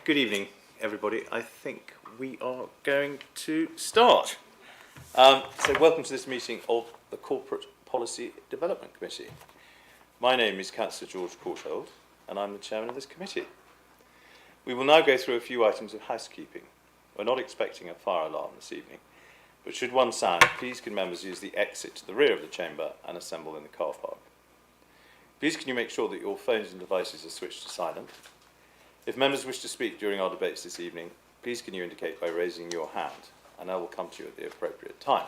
Good evening, everybody. I think we are going to start. So welcome to this meeting of the Corporate Policy Development Committee. My name is Councillor George Courtauld, and I'm the chairman of this committee. We will now go through a few items of housekeeping. We're not expecting a fire alarm this evening, but should one sound, please can members use the exit to the rear of the chamber and assemble in the car park. Please can you make sure that your phones and devices are switched to silent. If members wish to speak during our debates this evening, please can you indicate by raising your hand, and I will come to you at the appropriate time.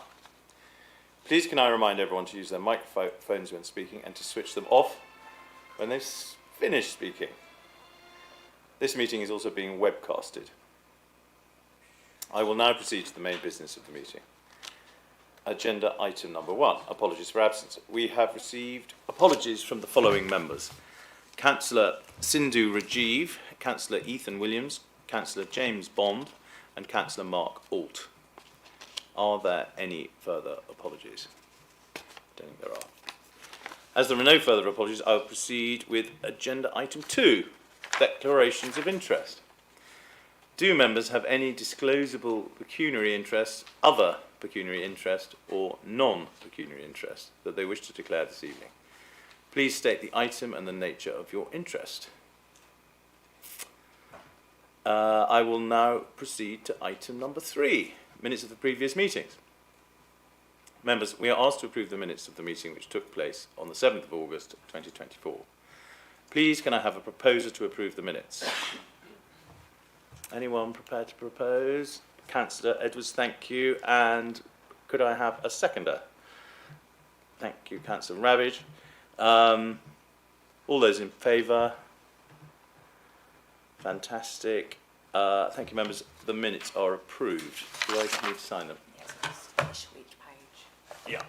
Please can I remind everyone to use their microphones when speaking and to switch them off when they've finished speaking. This meeting is also being webcasted. I will now proceed to the main business of the meeting. Agenda item number 1, apologies for absence. We have received apologies from the following members: Councillor Sindhu Rajiv, Councillor Ethan Williams, Councillor James Bond, and Councillor Mark Alt. Are there any further apologies? I don't think there are. As there are no further apologies, I will proceed with agenda item 2, declarations of interest. Do members have any disclosable pecuniary interest, other pecuniary interest, or non-pecuniary interest that they wish to declare this evening? Please state the item and the nature of your interest. I will now proceed to item number 3, minutes of the previous meetings. Members, we are asked to approve the minutes of the meeting which took place on the 7th of August 2024. Please can I have a proposer to approve the minutes? Anyone prepared to propose? Councillor Edwards, thank you. And could I have a seconder? Thank you, Councillor Ravage. All those in favour? Fantastic. Thank you, members. The minutes are approved. Do I need to sign them? Yes, just finish each page. Yeah.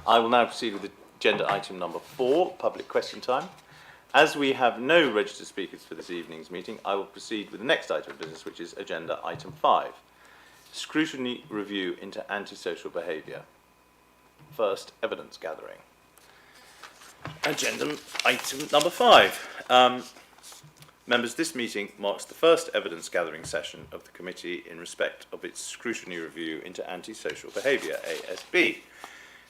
I will now proceed with agenda item number 4, public question time. As we have no registered speakers for this evening's meeting, I will proceed with the next item of business, which is agenda item 5, scrutiny review into antisocial behaviour. First, evidence gathering. Agenda item number 5. Members, this meeting marks the first evidence gathering session of the committee in respect of its scrutiny review into antisocial behaviour, ASB.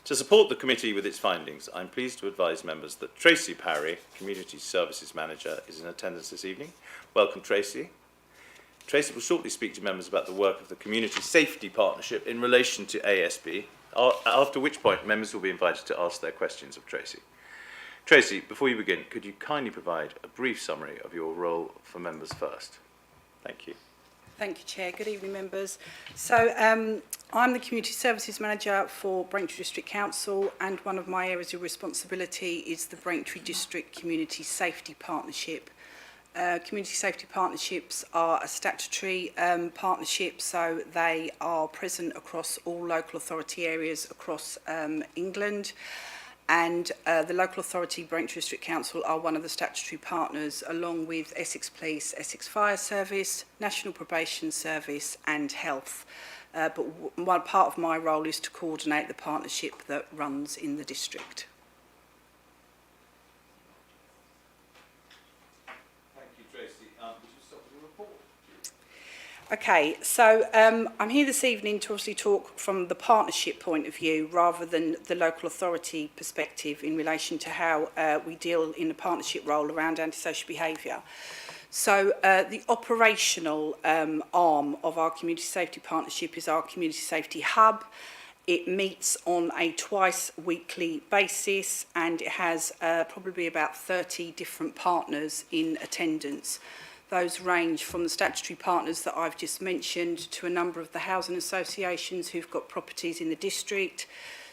To support the committee with its findings, I am pleased to advise members that Tracy Parry, Community Services Manager, is in attendance this evening. Welcome, Tracy. Tracy will shortly speak to members about the work of the Community Safety Partnership in relation to ASB, after which point members will be invited to ask their questions of Tracy. Tracy, before you begin, could you kindly provide a brief summary of your role for members first? Thank you. Thank you, Chair. Good evening, members. So I'm the Community Services Manager for Braintree District Council, and one of my areas of responsibility is the Braintree District Community Safety Partnership. Community Safety Partnerships are a statutory partnership, so they are present across all local authority areas across England. And the local authority, Braintree District Council, are one of the statutory partners, along with Essex Police, Essex Fire Service, National Probation Service and Health. But one part of my role is to coordinate the partnership that runs in the district. Thank you, Tracy. Would you start with your report? Okay, so I'm here this evening to obviously talk from the partnership point of view rather than the local authority perspective in relation to how we deal in the partnership role around antisocial behaviour. So the operational arm of our community safety partnership is our community safety hub. It meets on a twice weekly basis, and it has probably about 30 different partners in attendance. Those range from the statutory partners that I've just mentioned to a number of the housing associations who've got properties in the district,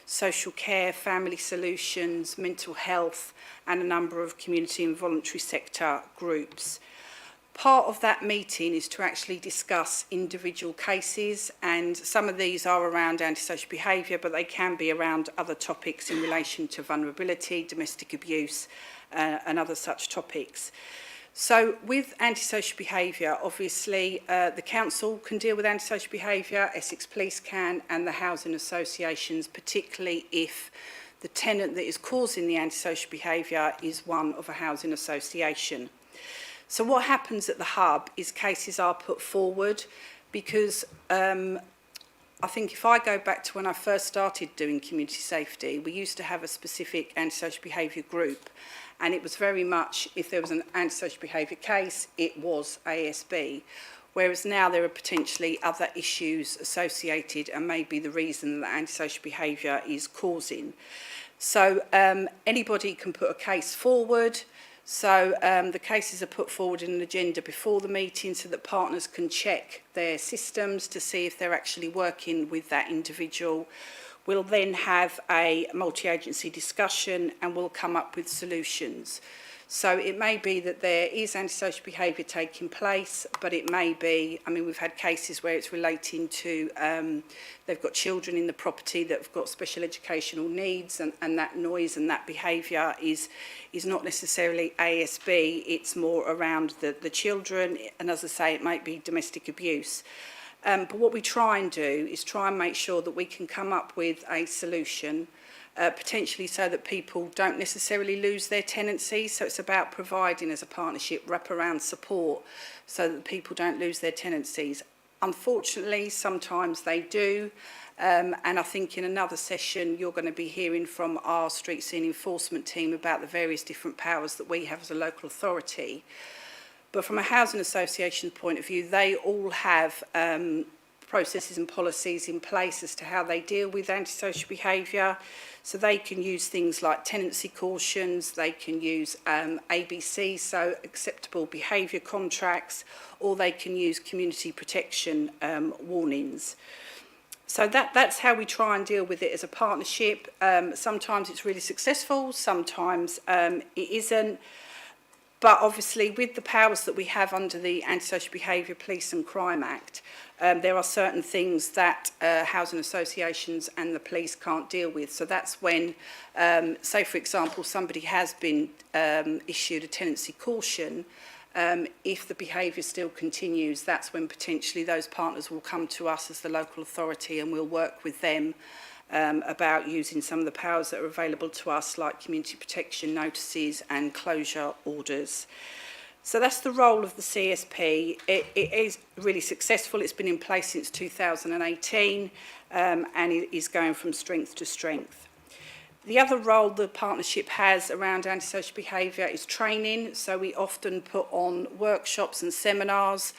social care, family solutions, mental health, and a number of community and voluntary sector groups. Part of that meeting is to actually discuss individual cases, and some of these are around antisocial behaviour, but they can be around other topics in relation to vulnerability, domestic abuse, and other such topics. So with antisocial behaviour, obviously the council can deal with antisocial behaviour, Essex Police can, and the housing associations, particularly if the tenant that is causing the antisocial behaviour is one of a housing association. So what happens at the hub is cases are put forward because I think if I go back to when I first started doing community safety, we used to have a specific antisocial behaviour group, and it was very much, if there was an antisocial behaviour case, it was ASB. Whereas now there are potentially other issues associated and maybe the reason that antisocial behaviour is causing. So anybody can put a case forward. So the cases are put forward in an agenda before the meeting so that partners can check their systems to see if they're actually working with that individual. We'll then have a multi-agency discussion and we'll come up with solutions. So it may be that there is antisocial behaviour taking place, but it may be, I mean, we've had cases where it's relating to, they've got children in the property that have got special educational needs, and that noise and that behaviour is not necessarily ASB, it's more around the children, and as I say, it might be domestic abuse. But what we try and do is try and make sure that we can come up with a solution potentially so that people don't necessarily lose their tenancy. So it's about providing as a partnership wraparound support so that people don't lose their tenancies. Unfortunately, sometimes they do. And I think in another session, you're going to be hearing from our street scene enforcement team about the various different powers that we have as a local authority. But from a housing association point of view, they all have processes and policies in place as to how they deal with antisocial behaviour. So they can use things like tenancy cautions, they can use ABC, so acceptable behaviour contracts, or they can use community protection warnings. So that's how we try and deal with it as a partnership. Sometimes it's really successful, sometimes it isn't. But obviously, with the powers that we have under the Antisocial Behaviour Police and Crime Act, there are certain things that housing associations and the police can't deal with. So that's when, say for example, somebody has been issued a tenancy caution, if the behaviour still continues, that's when potentially those partners will come to us as the local authority and we'll work with them about using some of the powers that are available to us, like community protection notices and closure orders. So that's the role of the CSP. It is really successful. It's been in place since 2018 and it is going from strength to strength. The other role the partnership has around antisocial behaviour is training. So we often put on workshops and seminars.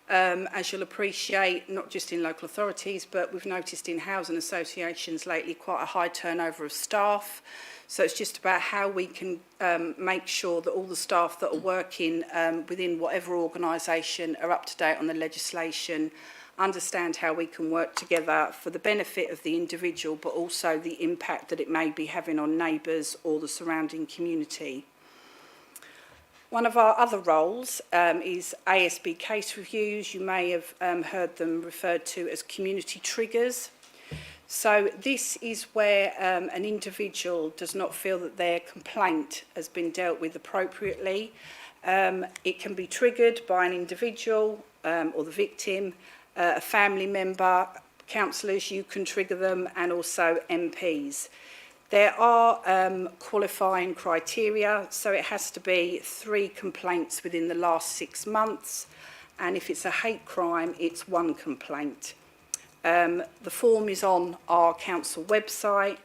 As you'll appreciate, not just in local authorities, but we've noticed in housing associations lately quite a high turnover of staff. So it's just about how we can make sure that all the staff that are working within whatever organisation are up to date on the legislation, understand how we can work together for the benefit of the individual, but also the impact that it may be having on neighbours or the surrounding community. One of our other roles is ASB case reviews. You may have heard them referred to as community triggers. So this is where an individual does not feel that their complaint has been dealt with appropriately. It can be triggered by an individual or the victim, a family member, councillors, you can trigger them, and also MPs. There are qualifying criteria, so it has to be 3 complaints within the last 6 months, and if it's a hate crime, it's 1 complaint. The form is on our council website,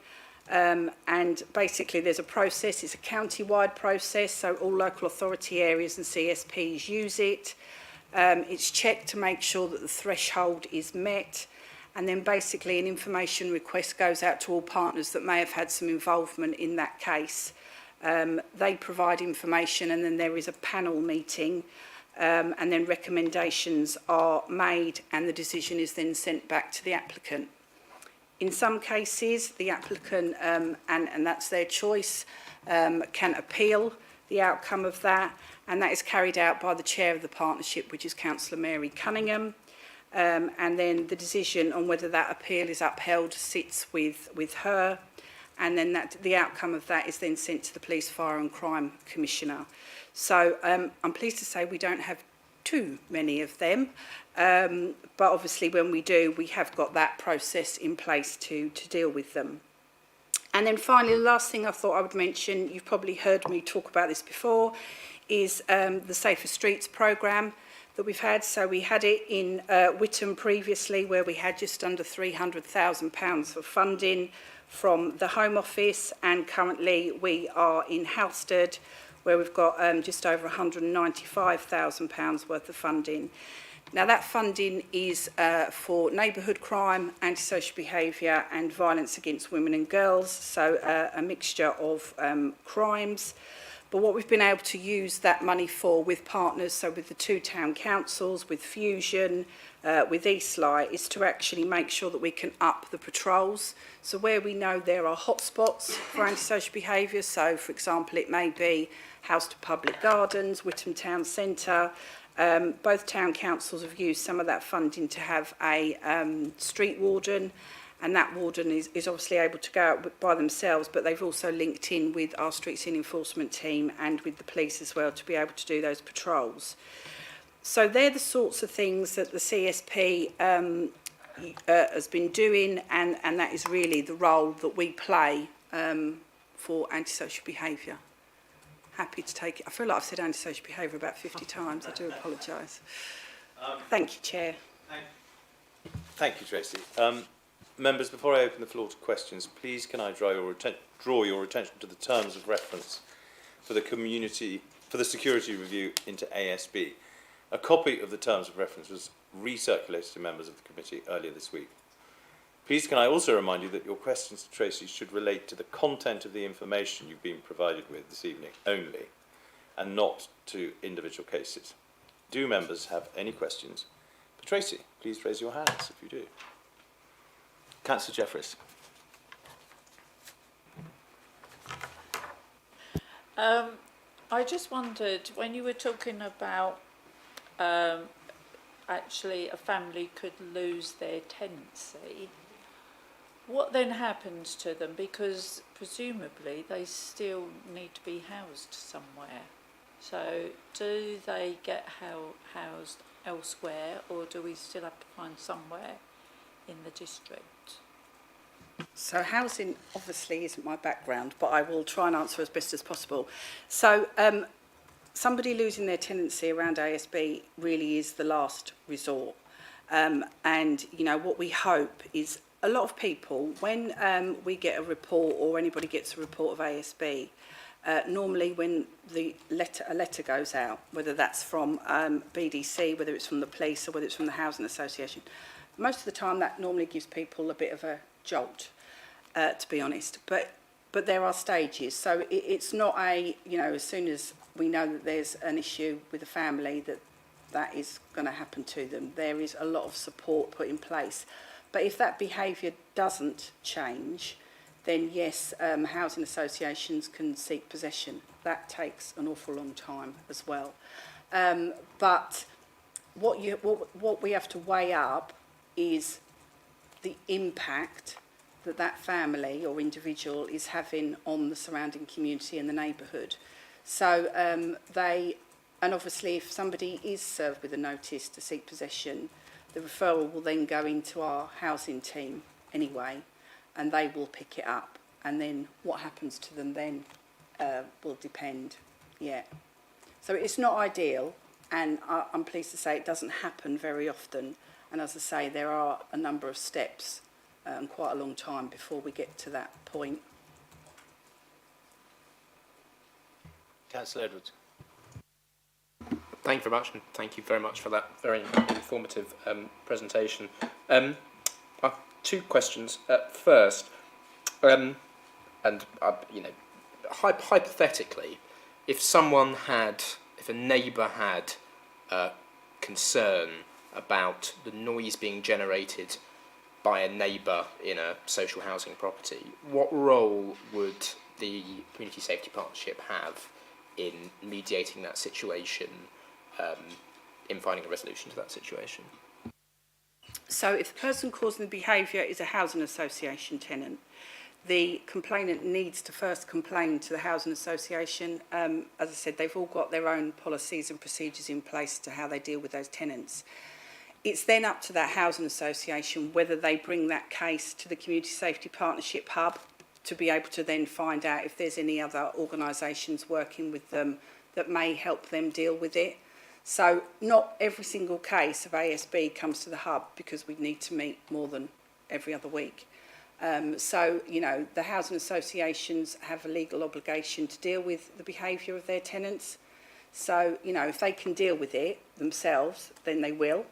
and basically there's a process. It's a county-wide process, so all local authority areas and CSPs use it. It's checked to make sure that the threshold is met. And then basically an information request goes out to all partners that may have had some involvement in that case. They provide information, and then there is a panel meeting, and then recommendations are made and the decision is then sent back to the applicant. In some cases, the applicant, and that's their choice, can appeal the outcome of that, and that is carried out by the chair of the partnership, which is Councillor Mary Cunningham. And then the decision on whether that appeal is upheld sits with her, and then the outcome of that is then sent to the Police, Fire and Crime Commissioner. So I'm pleased to say we don't have too many of them, but obviously when we do, we have got that process in place to deal with them. And then finally, the last thing I thought I would mention, you've probably heard me talk about this before, is the Safer Streets programme that we've had. So we had it in Whittam previously, where we had just under £300,000 of funding from the Home Office, and currently we are in Halstead, where we've got just over £195,000 worth of funding. Now that funding is for neighbourhood crime, antisocial behaviour and violence against women and girls, so a mixture of crimes. But what we've been able to use that money for with partners, so with the 2 town councils, with Fusion, with Eastlight, is to actually make sure that we can up the patrols. So where we know there are hotspots for antisocial behaviour, so for example it may be House to Public Gardens, Whittam Town Centre, both town councils have used some of that funding to have a street warden, and that warden is obviously able to go out by themselves, but they've also linked in with our street scene enforcement team and with the police as well to be able to do those patrols. So they're the sorts of things that the CSP has been doing, and that is really the role that we play for antisocial behaviour. Happy to take it. I feel like I've said antisocial behaviour about 50 times. I do apologise. Thank you, Chair. Thank you, Tracy. Members, before I open the floor to questions, please can I draw your attention to the terms of reference for the security review into ASB. A copy of the terms of reference was recirculated to members of the committee earlier this week. Please can I also remind you that your questions to Tracy should relate to the content of the information you've been provided with this evening only, and not to individual cases. Do members have any questions for Tracy? Please raise your hands if you do. Councillor Jeffries. I just wondered, when you were talking about actually a family could lose their tenancy, what then happens to them? Because presumably they still need to be housed somewhere. So do they get housed elsewhere, or do we still have to find somewhere in the district? So housing obviously isn't my background, but I will try and answer as best as possible. So somebody losing their tenancy around ASB really is the last resort. And, you know, what we hope is a lot of people, when we get a report or anybody gets a report of ASB, normally when a letter goes out, whether that's from BDC, whether it's from the police or whether it's from the Housing Association, most of the time that normally gives people a bit of a jolt, to be honest. But there are stages, so it's not a, you know, as soon as we know that there's an issue with a family that is going to happen to them, there is a lot of support put in place. But if that behaviour doesn't change, then yes, housing associations can seek possession. That takes an awful long time as well. But what we have to weigh up is the impact that that family or individual is having on the surrounding community and the neighbourhood. So and obviously if somebody is served with a notice to seek possession, the referral will then go into our housing team anyway, and they will pick it up. And then what happens to them then will depend, yeah. So it's not ideal, and I'm pleased to say it doesn't happen very often. And as I say, there are a number of steps and quite a long time before we get to that point. Councillor Edwards. Thank you very much, and thank you very much for that very informative presentation. Two questions. First, you know, hypothetically, if a neighbour had concern about the noise being generated by a neighbour in a social housing property, what role would the Community Safety Partnership have in mediating that situation, in finding a resolution to that situation? So if the person causing the behaviour is a housing association tenant, the complainant needs to first complain to the housing association. As I said, they've all got their own policies and procedures in place to how they deal with those tenants. It's then up to that housing association whether they bring that case to the Community Safety Partnership Hub to be able to then find out if there's any other organisations working with them that may help them deal with it. So not every single case of ASB comes to the hub because we need to meet more than every other week. So, you know, the housing associations have a legal obligation to deal with the behaviour of their tenants. So, you know, if they can deal with it themselves, then they will.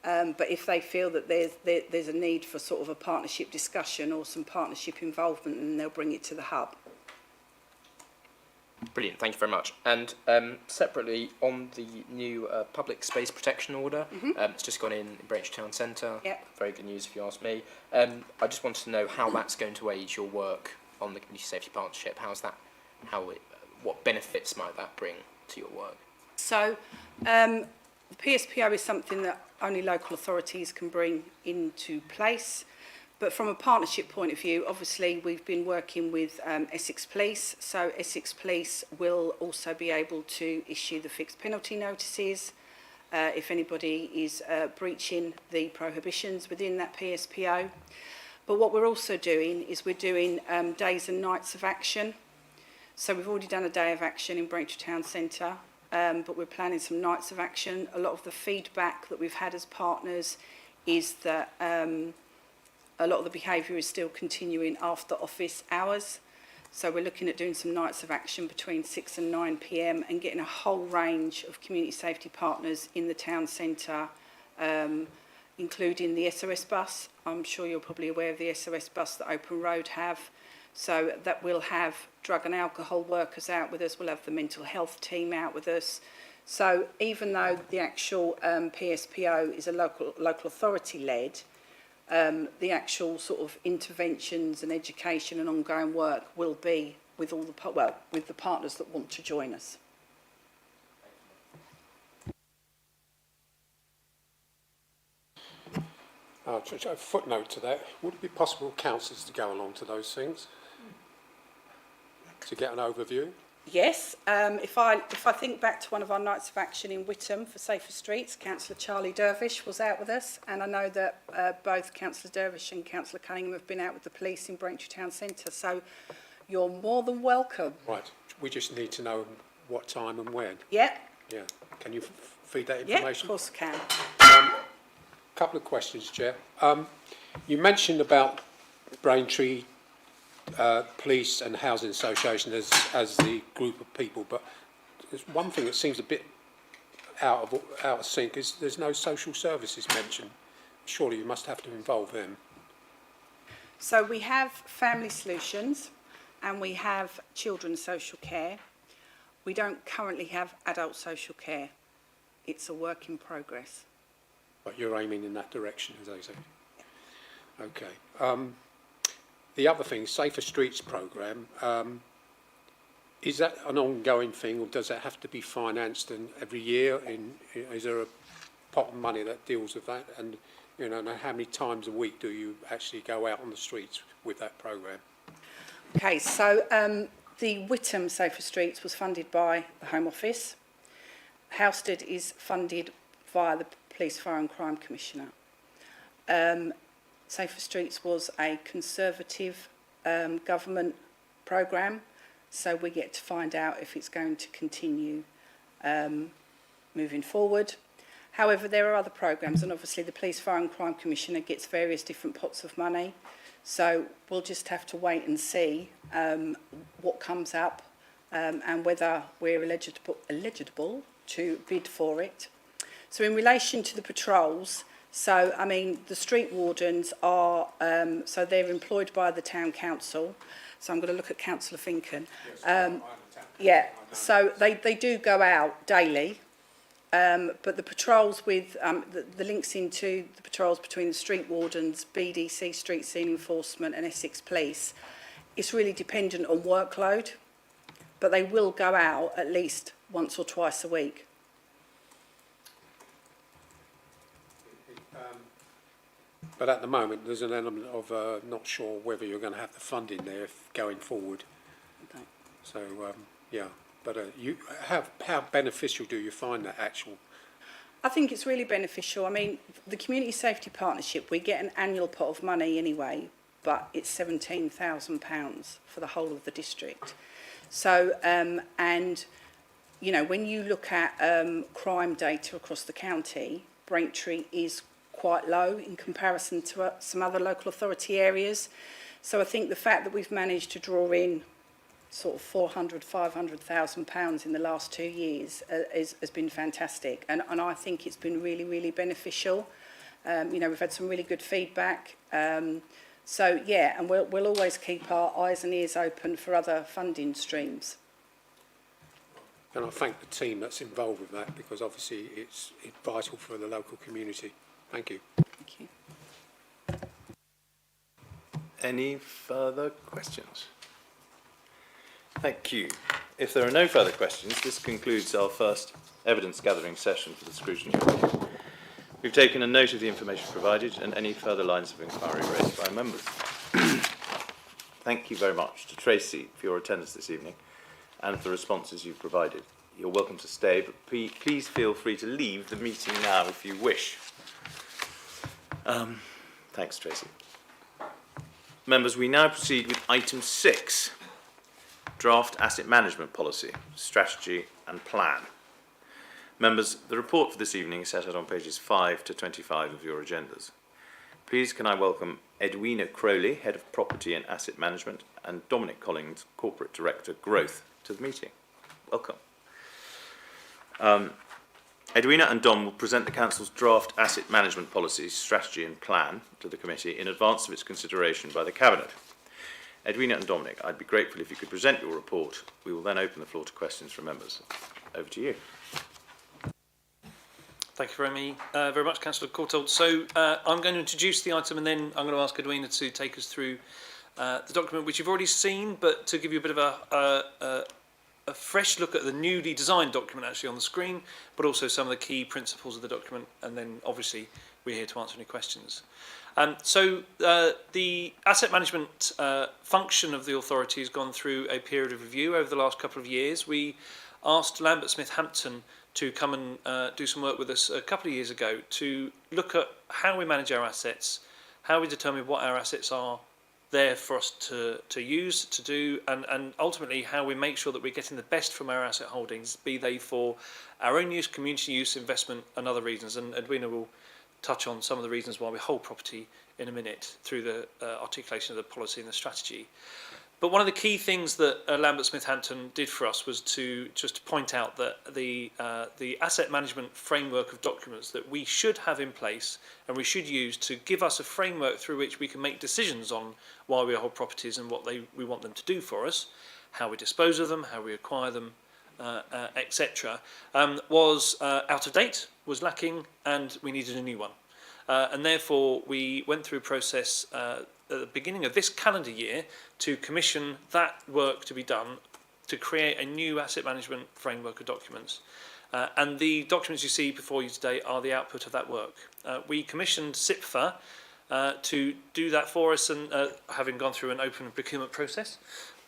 But if they feel that there's a need for sort of a partnership discussion or some partnership involvement, then they'll bring it to the hub. Brilliant, thank you very much. And separately, on the new public space protection order, it's just gone in Braintree Town Centre. Yep. Very good news if you ask me. I just wanted to know how that's going to aid your work on the Community Safety Partnership. What benefits might that bring to your work? So the PSPO is something that only local authorities can bring into place. But from a partnership point of view, obviously we've been working with Essex Police. So Essex Police will also be able to issue the fixed penalty notices if anybody is breaching the prohibitions within that PSPO. But what we're also doing is we're doing days and nights of action. So we've already done a day of action in Braintree Town Centre, but we're planning some nights of action. A lot of the feedback that we've had as partners is that a lot of the behaviour is still continuing after office hours. So we're looking at doing some nights of action between 6 and 9 p.m. and getting a whole range of community safety partners in the town centre, including the SOS bus. I'm sure you're probably aware of the SOS bus that Open Road have. So that we'll have drug and alcohol workers out with us, we'll have the mental health team out with us. So even though the actual PSPO is a local authority led, the actual sort of interventions and education and ongoing work will be with all with the partners that want to join us. Just a footnote to that. Would it be possible for councillors to go along to those things to get an overview? Yes, if I think back to one of our nights of action in Witham for Safer Streets, Councillor Charlie Dervish was out with us, and I know that both Councillor Dervish and Councillor Cunningham have been out with the police in Braintree Town Centre, so you're more than welcome. Right. We just need to know what time and when. Yeah. Yeah. Can you feed that Yeah, information? of course I can. Couple of questions, Chair. You mentioned about Braintree Police and Housing Association as the group of people, but there's one thing that seems a bit out of sync is there's no social services mentioned. Surely you must have to involve them. So we have family solutions and we have children's social care. We don't currently have adult social care. It's a work in progress. But you're aiming in that direction, as I say. Okay. The other thing, Safer Streets programme, is that an ongoing thing, or does it have to be financed every year? Is there a pot of money that deals with that? And you know, how many times a week do you actually go out on the streets with that programme? Okay, so the Witham Safer Streets was funded by the Home Office. Housestead is funded via the Police, Fire and Crime Commissioner. Safer Streets was a Conservative government programme, so we get to find out if it's going to continue moving forward. However, there are other programmes, and obviously the Police, Fire and Crime Commissioner gets various different pots of money, so we'll just have to wait and see what comes up and whether we're eligible to bid for it. So in relation to the patrols, so I mean the street wardens are, so they're employed by the town council, so I'm going to look at Councillor Finken. Yeah, so they do go out daily, but the patrols with, the links into the patrols between the street wardens, BDC, Street Scene Enforcement and Essex Police, it's really dependent on workload. but they will go out at least once or twice a week. But at the moment, there's an element of not sure whether you're going to have the funding there going forward. Okay. So, yeah. But how beneficial do you find that actual? I think it's really beneficial. I mean, the Community Safety Partnership, we get an annual pot of money anyway, but it's £17,000 for the whole of the district. So, and, you know, when you look at crime data across the county, Braintree is quite low in comparison to some other local authority areas. So I think the fact that we've managed to draw in sort of £400,000–500,000 in the last 2 years has been fantastic, and I think it's been really, really beneficial. You know, we've had some really good feedback. So yeah, and we'll always keep our eyes and ears open for other funding streams. And I thank the team that's involved with that, because obviously it's vital for the local community. Thank you. Thank you. Any further questions? Thank you. If there are no further questions, this concludes our first evidence gathering session for the scrutiny. We've taken a note of the information provided and any further lines of inquiry raised by members. Thank you very much to Tracy for your attendance this evening and for the responses you've provided. You're welcome to stay, but please feel free to leave the meeting now if you wish. Thanks, Tracy. Members, we now proceed with item 6, Draft Asset Management Policy, Strategy and Plan. Members, the report for this evening is set out on pages 5 to 25 of your agendas. Please can I welcome Edwina Crowley, Head of Property and Asset Management, and Dominic Collins, Corporate Director, Growth, to the meeting. Welcome. Edwina and Dom will present the Council's draft asset management policy, strategy and plan to the committee in advance of its consideration by the Cabinet. Edwina and Dominic, I'd be grateful if you could present your report. We will then open the floor to questions from members. Over to you. Thank you very much, Councillor Courtauld. So I'm going to introduce the item, and then I'm going to ask Edwina to take us through the document, which you've already seen, but to give you a bit of a fresh look at the newly designed document actually on the screen, but also some of the key principles of the document, and then obviously we're here to answer any questions. So the asset management function of the authority has gone through a period of review over the last couple of years. We asked Lambert Smith Hampton to come and do some work with us a couple of years ago to look at how we manage our assets, how we determine what our assets are there for us to use, to do, and ultimately how we make sure that we're getting the best from our asset holdings, be they for our own use, community use, investment and other reasons. And Edwina will touch on some of the reasons why we hold property in a minute through the articulation of the policy and the strategy. But one of the key things that Lambert Smith Hampton did for us was to just point out that the asset management framework of documents that we should have in place and we should use to give us a framework through which we can make decisions on why we hold properties and what we want them to do for us, how we dispose of them, how we acquire them, etc., was out of date, was lacking, and we needed a new one. And therefore, we went through a process at the beginning of this calendar year to commission that work to be done to create a new asset management framework of documents. And the documents you see before you today are the output of that work. We commissioned SIPFA to do that for us, and having gone through an open procurement process,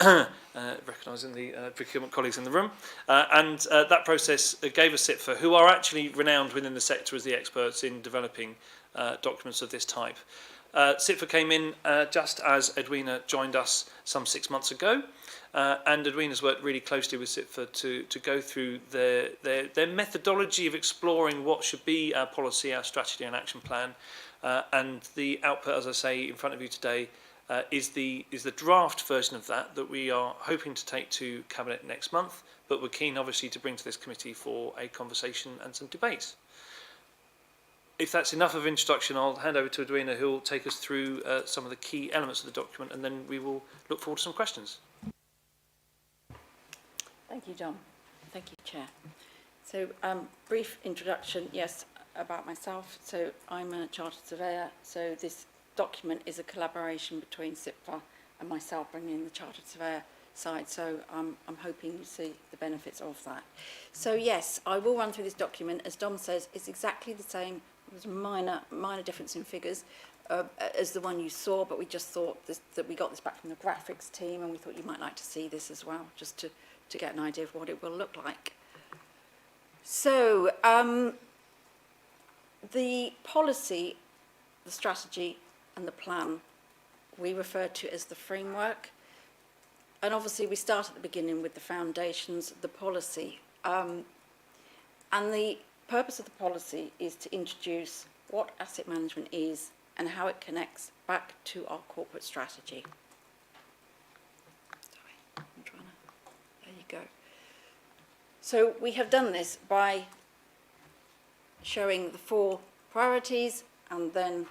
recognising the procurement colleagues in the room, and that process gave us SIPFA, who are actually renowned within the sector as the experts in developing documents of this type. SIPFA came in just as Edwina joined us some 6 months ago, and Edwina's worked really closely with SIPFA to go through their methodology of exploring what should be our policy, our strategy and action plan, and the output, as I say, in front of you today is the draft version of that we are hoping to take to Cabinet next month, but we're keen obviously to bring to this committee for a conversation and some debate. If that's enough of introduction, I'll hand over to Edwina, who will take us through some of the key elements of the document, and then we will look forward to some questions. Thank you, John. Thank you, Chair. So, brief introduction, yes, about myself. So, I'm a Chartered Surveyor. So, this document is a collaboration between SIPFA and myself, bringing in the Chartered Surveyor side. So I'm hoping you see the benefits of that. So yes, I will run through this document. As Dom says, it's exactly the same. There's a minor difference in figures as the one you saw, but we just thought that we got this back from the graphics team, and we thought you might like to see this as well, just to get an idea of what it will look like. So the policy, the strategy and the plan we refer to as the framework. And obviously we start at the beginning with the foundations, the policy. And the purpose of the policy is to introduce what asset management is and how it connects back to our corporate strategy. Sorry, I'm trying to, there you go. So we have done this by showing the 4 priorities and then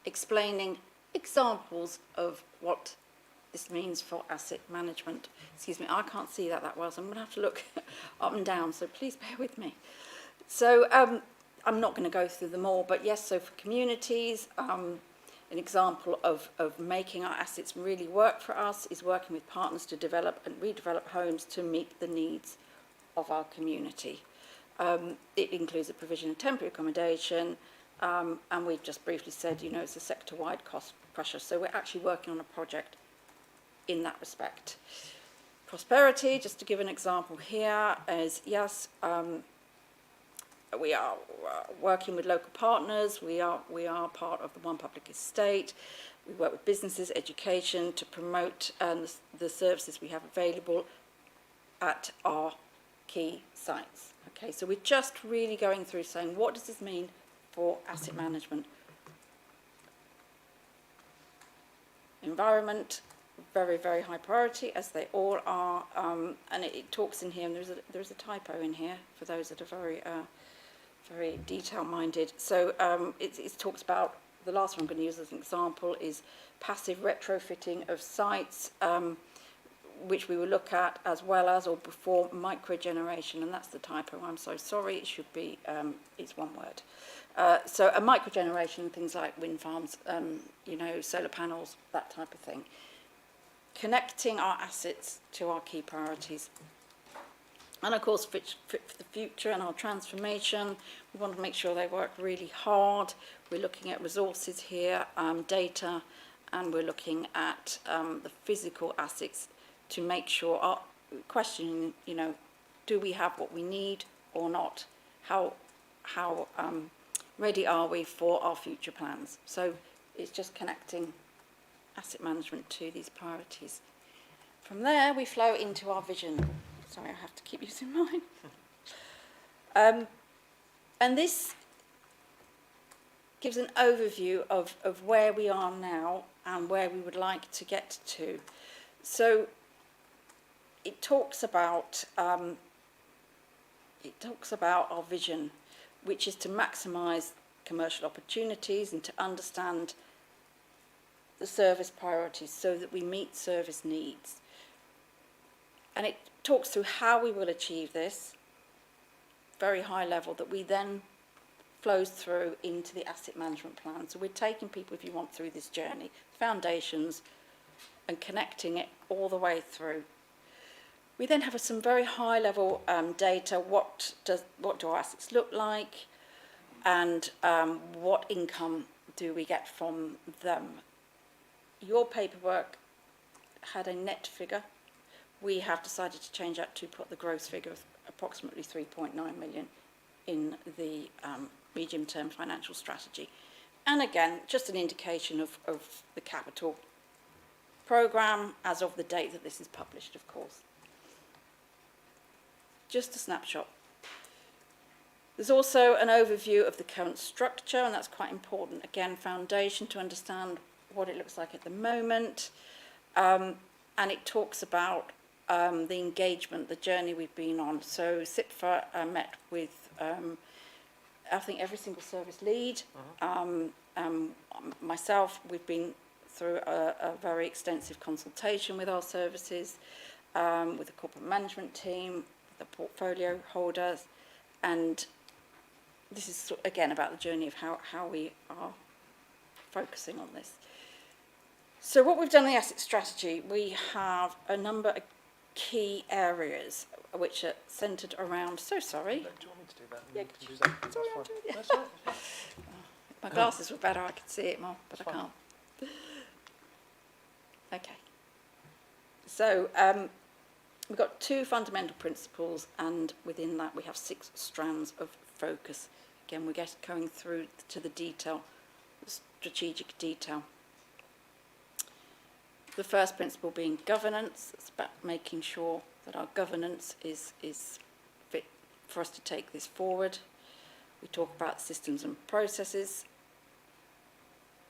explaining examples of what this means for asset management. Excuse me, I can't see that well, so I'm going to have to look up and down, so please bear with me. So I'm not going to go through them all, but yes, so for communities, an example of making our assets really work for us is working with partners to develop and redevelop homes to meet the needs of our community. It includes the provision of temporary accommodation, and we've just briefly said, you know, it's a sector-wide cost pressure, so we're actually working on a project in that respect. Prosperity, just to give an example here, is yes, we are working with local partners, we are part of the One Public Estate, we work with businesses, education to promote the services we have available at our key sites. Okay, so we're just really going through saying, what does this mean for asset management? Environment, very, very high priority, as they all are, and it talks in here, and there's a typo in here for those that are very very detail-minded. So it talks about, the last one I'm going to use as an example is passive retrofitting of sites, which we will look at, as well as or before microgeneration, and that's the typo. I'm so sorry. It should be it's one word. So a microgeneration, things like wind farms, you know, solar panels, that type of thing. Connecting our assets to our key priorities. And of course, fit for the future and our transformation, we want to make sure they work really hard. We're looking at resources here, data, and we're looking at the physical assets to make sure, questioning, you know, do we have what we need or not? How ready are we for our future plans? So it's just connecting asset management to these priorities. From there, we flow into our vision. Sorry, I have to keep using mine. And this gives an overview of where we are now and where we would like to get to. So it talks about our vision, which is to maximise commercial opportunities and to understand the service priorities so that we meet service needs. And it talks through how we will achieve this, very high level, that we then flows through into the asset management plan. So we're taking people, if you want, through this journey, foundations, and connecting it all the way through. We then have some very high level data. What do our assets look like, and what income do we get from them? Your paperwork had a net figure. We have decided to change that to put the gross figure of approximately 3.9 million in the medium-term financial strategy. And again, just an indication of the capital programme as of the date that this is published, of course. Just a snapshot. There's also an overview of the current structure, and that's quite important. Again, foundation to understand what it looks like at the moment. And it talks about the engagement, the journey we've been on. So CIPFA met with, I think, every single service lead. Myself, we've been through a very extensive consultation with our services, with the corporate management team, the portfolio holders, and this is again about the journey of how we are focusing on this. So what we've done in the asset strategy, we have a number of key areas which are centred around, so sorry, Do you want me to do that? Yeah, You can do that. sorry, That's I'm fine. doing it. That's all right. My glasses were better, I could see it more, but I Fine. can't. Okay. So we've got 2 fundamental principles, and within that we have 6 strands of focus. Again, we're going through to the detail, the strategic detail. The first principle being governance. It's about making sure that our governance is fit for us to take this forward. We talk about systems and processes.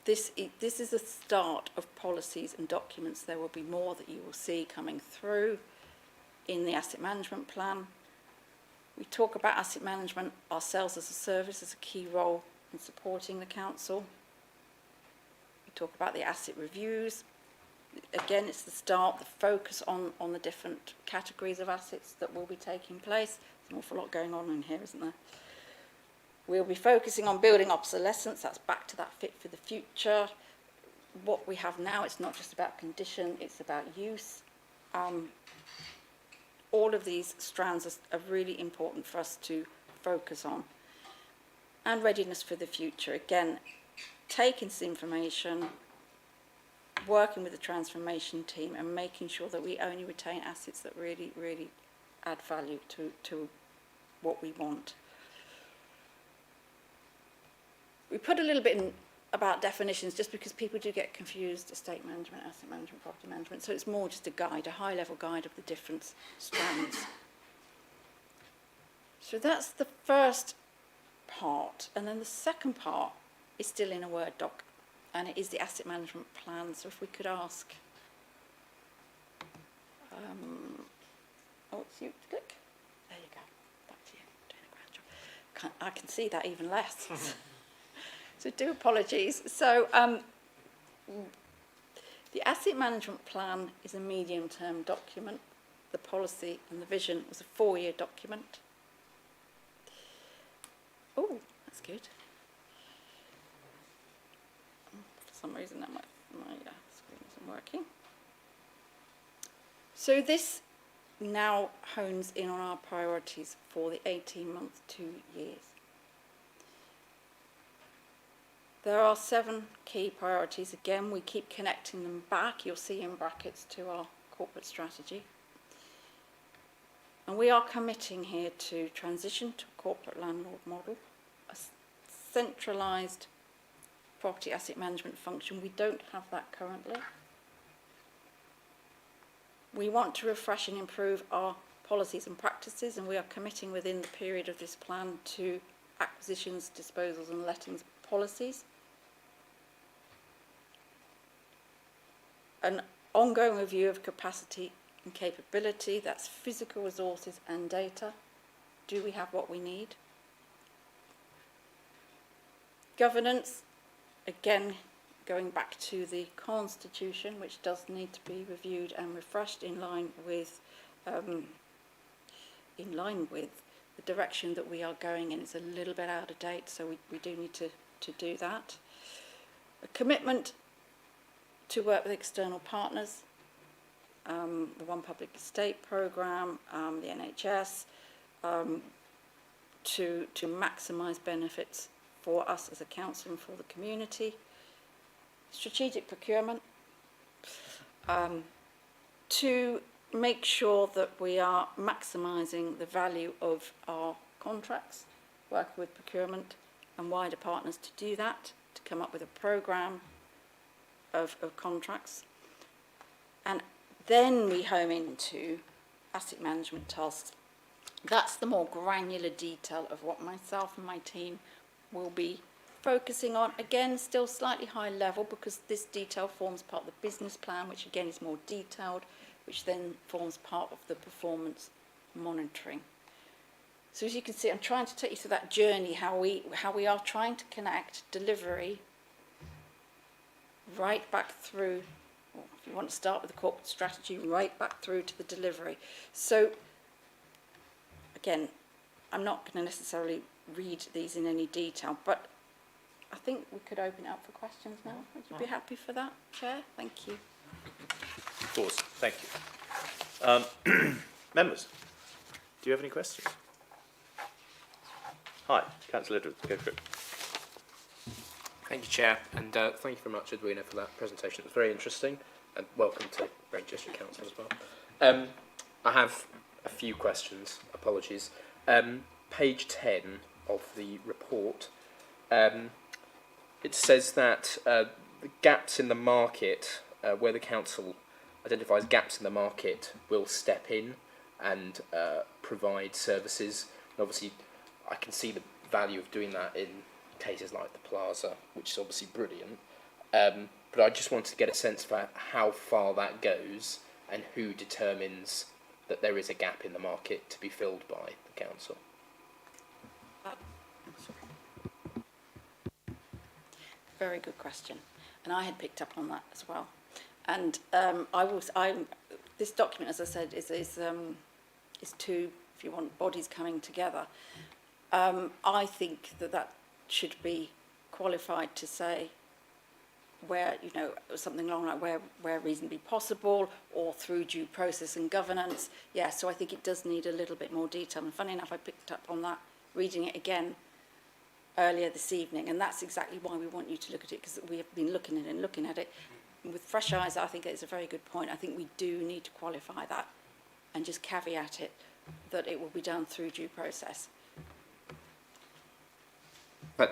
This is the start of policies and documents. There will be more that you will see coming through in the asset management plan. We talk about asset management ourselves as a service, as a key role in supporting the council. We talk about the asset reviews. Again, it's the start, the focus on the different categories of assets that will be taking place. There's an awful lot going on in here, isn't there? We'll be focusing on building obsolescence. That's back to that fit for the future. What we have now, it's not just about condition, it's about use. All of these strands are really important for us to focus on. And readiness for the future. Again, taking this information, working with the transformation team and making sure that we only retain assets that really, really add value to what we want. We put a little bit in about definitions just because people do get confused, estate management, asset management, property management, so it's more just a guide, a high-level guide of the different strands. So that's the first part, and then the second part is still in a Word doc, and it is the asset management plan. So if we could ask, it's you to click. There you go. Back to you. Doing a grand job. I can see that even less. So do apologies. So the asset management plan is a medium-term document. The policy and the vision was a 4-year document. Oh, that's good. For some reason that my screen isn't working. So this now hones in on our priorities for the 18 months, 2 years. There are 7 key priorities. Again, we keep connecting them back, you'll see in brackets, to our corporate strategy. And we are committing here to transition to a corporate landlord model, a centralised property asset management function. We don't have that currently. We want to refresh and improve our policies and practices, and we are committing within the period of this plan to acquisitions, disposals and lettings policies. An ongoing review of capacity and capability, that's physical resources and data. Do we have what we need? Governance, again, going back to the constitution, which does need to be reviewed and refreshed in line with the direction that we are going in. It's a little bit out of date, so we do need to do that. A commitment to work with external partners, the One Public Estate programme, the NHS, to maximise benefits for us as a council and for the community. Strategic procurement, to make sure that we are maximising the value of our contracts, working with procurement and wider partners to do that, to come up with a programme of contracts. And then we home into asset management tasks. That's the more granular detail of what myself and my team will be focusing on. Again, still slightly high level, because this detail forms part of the business plan, which again is more detailed, which then forms part of the performance monitoring. So as you can see, I'm trying to take you through that journey, how we are trying to connect delivery right back through, or if you want to start with the corporate strategy, right back through to the delivery. So again, I'm not going to necessarily read these in any detail, but I think we could open it up for questions now. Would you be happy for that, Chair? Thank you. Of course, thank you. Members, do you have any questions? Hi, Councillor Edwards, go for it. Thank you, Chair, and thank you very much, Edwina, for that presentation. It was very interesting, and welcome to Range District Council as well. I have a few questions, apologies. Page 10 of the report, it says that the gaps in the market, where the council identifies gaps in the market, will step in and provide services. And obviously, I can see the value of doing that in cases like the Plaza, which is obviously brilliant. But I just wanted to get a sense for how far that goes and who determines that there is a gap in the market to be filled by the council. Very good question, and I had picked up on that as well. And this document, as I said, is two, if you want, bodies coming together. I think that should be qualified to say where, you know, something along like where reasonably possible or through due process and governance. Yeah, so I think it does need a little bit more detail. And funny enough, I picked up on that reading it again earlier this evening, and that's exactly why we want you to look at it, because we have been looking at it with fresh eyes. I think it's a very good point. I think we do need to qualify that and just caveat it that it will be done through due process.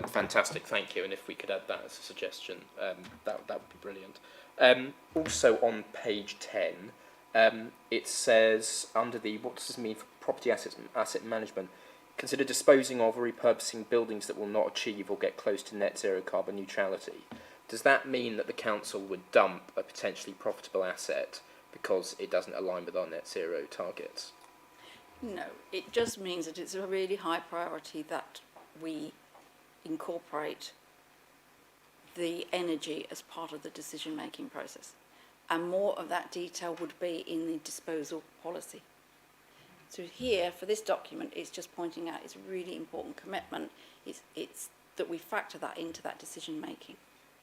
Fantastic, thank you. And if we could add that as a suggestion, that would be brilliant. Also on page 10, it says under the, what does this mean for property asset management? Consider disposing of or repurposing buildings that will not achieve or get close to net zero carbon neutrality. Does that mean that the council would dump a potentially profitable asset because it doesn't align with our net zero targets? No, it just means that it's a really high priority that we incorporate the energy as part of the decision-making process. And more of that detail would be in the disposal policy. So here, for this document, it's just pointing out it's a really important commitment. It's that we factor that into that decision-making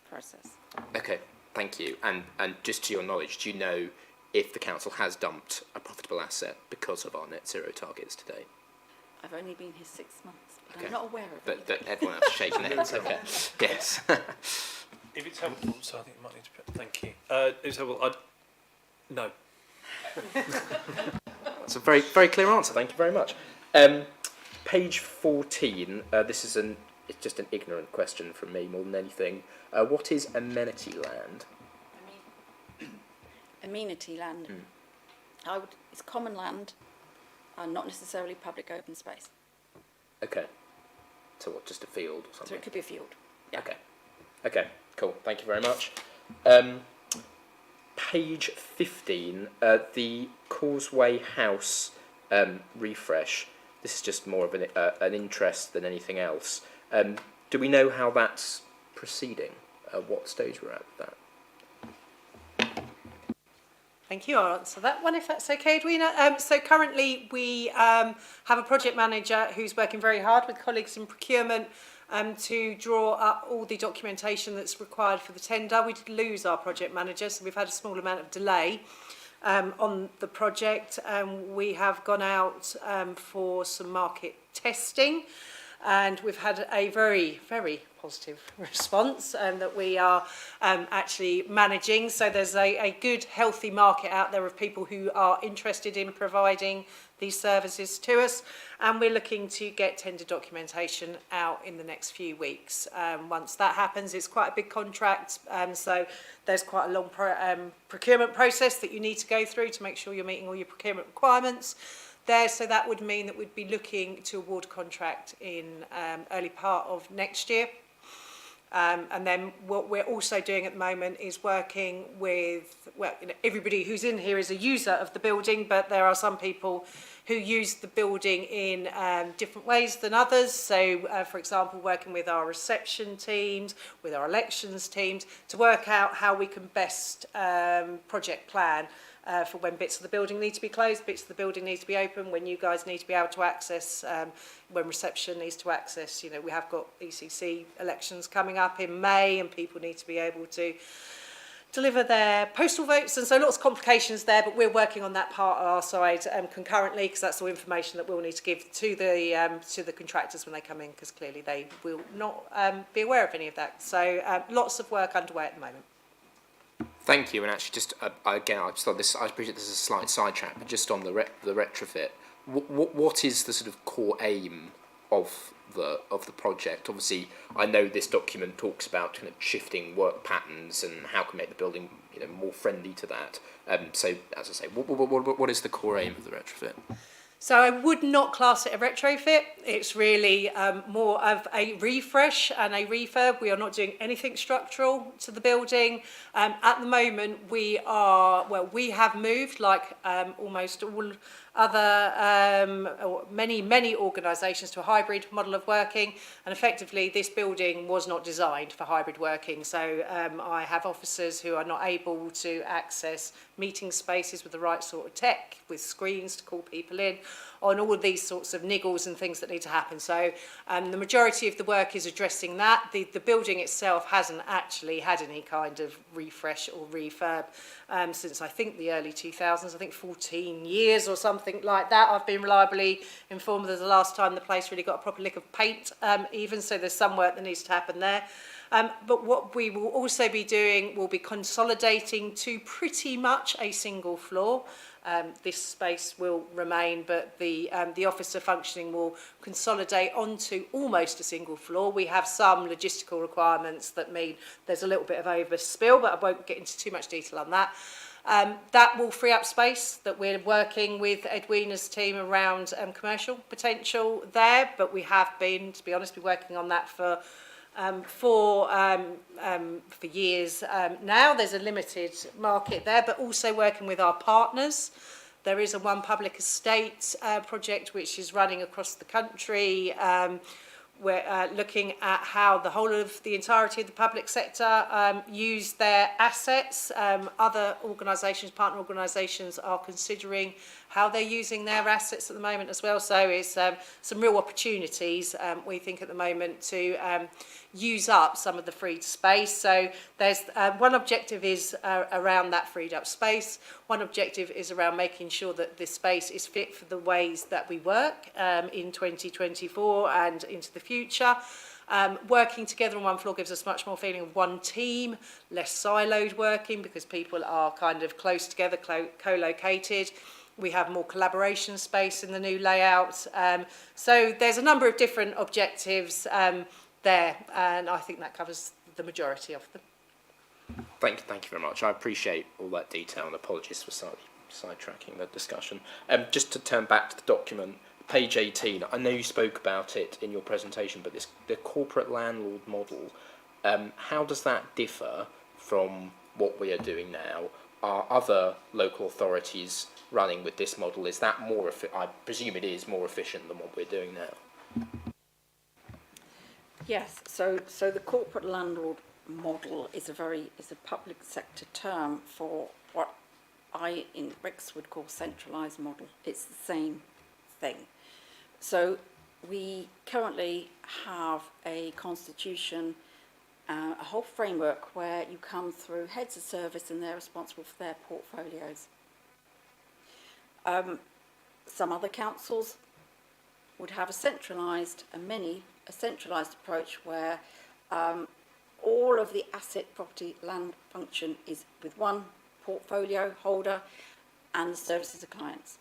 process. Okay, thank you. And just to your knowledge, do you know if the council has dumped a profitable asset because of our net zero targets today? I've only been here 6 months, but Okay. I'm not aware of it. But everyone else is shaking their heads. Okay. Yes. If it's helpful, so I think it might need to put, thank you. If it's helpful, no. That's a very, very clear answer. Thank you very much. Page 14. This is it's just an ignorant question from me more than anything. What is amenity land? Amenity land. It's common land, not necessarily public open space. Okay. So what? Just a field or So something? it could be a field. Yeah. Okay. Okay. Cool. Thank you very much. Page 15. The Causeway House refresh. This is just more of an interest than anything else. Do we know how that's proceeding? What stage we're at with that? Thank you. I'll answer that one if that's okay, Edwina. So currently we have a project manager who's working very hard with colleagues in procurement to draw up all the documentation that's required for the tender. We did lose our project manager, so we've had a small amount of delay on the project. We have gone out for some market testing, and we've had a very, very positive response that we are actually managing. So there's a good, healthy market out there of people who are interested in providing these services to us, and we're looking to get tender documentation out in the next few weeks. Once that happens, it's quite a big contract, so there's quite a long procurement process that you need to go through to make sure you're meeting all your procurement requirements there. So that would mean that we'd be looking to award contract in early part of next year. And then what we're also doing at the moment is working with, well, you know, everybody who's in here is a user of the building, but there are some people who use the building in different ways than others. So, for example, working with our reception teams, with our elections teams, to work out how we can best project plan for when bits of the building need to be closed, bits of the building need to be open, when you guys need to be able to access, when reception needs to access. You know, we have got ECC elections coming up in May, and people need to be able to deliver their postal votes, and so lots of complications there, but we're working on that part on our side concurrently, because that's all information that we'll need to give to the contractors when they come in, because clearly they will not be aware of any of that. So lots of work underway at the moment. Thank you. And actually, just again, I just thought this. I appreciate this is a slight sidetrack, but just on the retrofit, what is the sort of core aim of the project? Obviously, I know this document talks about kind of shifting work patterns and how can make the building, you know, more friendly to that. So, as I say, what is the core aim of the retrofit? So I would not class it a retrofit. It's really more of a refresh and a refurb. We are not doing anything structural to the building. At the moment, we have moved, like almost all other, or many organisations, to a hybrid model of working. And effectively, this building was not designed for hybrid working. So I have officers who are not able to access meeting spaces with the right sort of tech, with screens to call people in, on all of these sorts of niggles and things that need to happen. So the majority of the work is addressing that. The building itself hasn't actually had any kind of refresh or refurb since, I think, the early 2000s. I think 14 years or something like that. I've been reliably informed that the last time the place really got a proper lick of paint even, so there's some work that needs to happen there. But what we will also be doing will be consolidating to pretty much a single floor. This space will remain, but the officer functioning will consolidate onto almost a single floor. We have some logistical requirements that mean there's a little bit of overspill, but I won't get into too much detail on that. That will free up space that we're working with Edwina's team around commercial potential there, but we have been, to be honest, working on that for years now. There's a limited market there, but also working with our partners. There is a One Public Estate project which is running across the country. We're looking at how the whole of the entirety of the public sector use their assets. Other organisations, partner organisations, are considering how they're using their assets at the moment as well. So it's some real opportunities, we think, at the moment to use up some of the freed space. So there's one objective is around that freed up space. One objective is around making sure that this space is fit for the ways that we work in 2024 and into the future. Working together on one floor gives us much more feeling of one team, less siloed working because people are kind of close together, co-located. We have more collaboration space in the new layout. So there's a number of different objectives there, and I think that covers the majority of them. Thank you very much. I appreciate all that detail, and apologies for slightly sidetracking the discussion. Just to turn back to the document, page 18, I know you spoke about it in your presentation, but the corporate landlord model, how does that differ from what we are doing now? Are other local authorities running with this model? Is that more I presume it is more efficient than what we're doing now? Yes, so the corporate landlord model is a public sector term for what I in Brix would call centralised model. It's the same thing. So we currently have a constitution, a whole framework where you come through heads of service and they're responsible for their portfolios. Some other councils would have a centralised approach where all of the asset, property, land function is with one portfolio holder and the services of clients.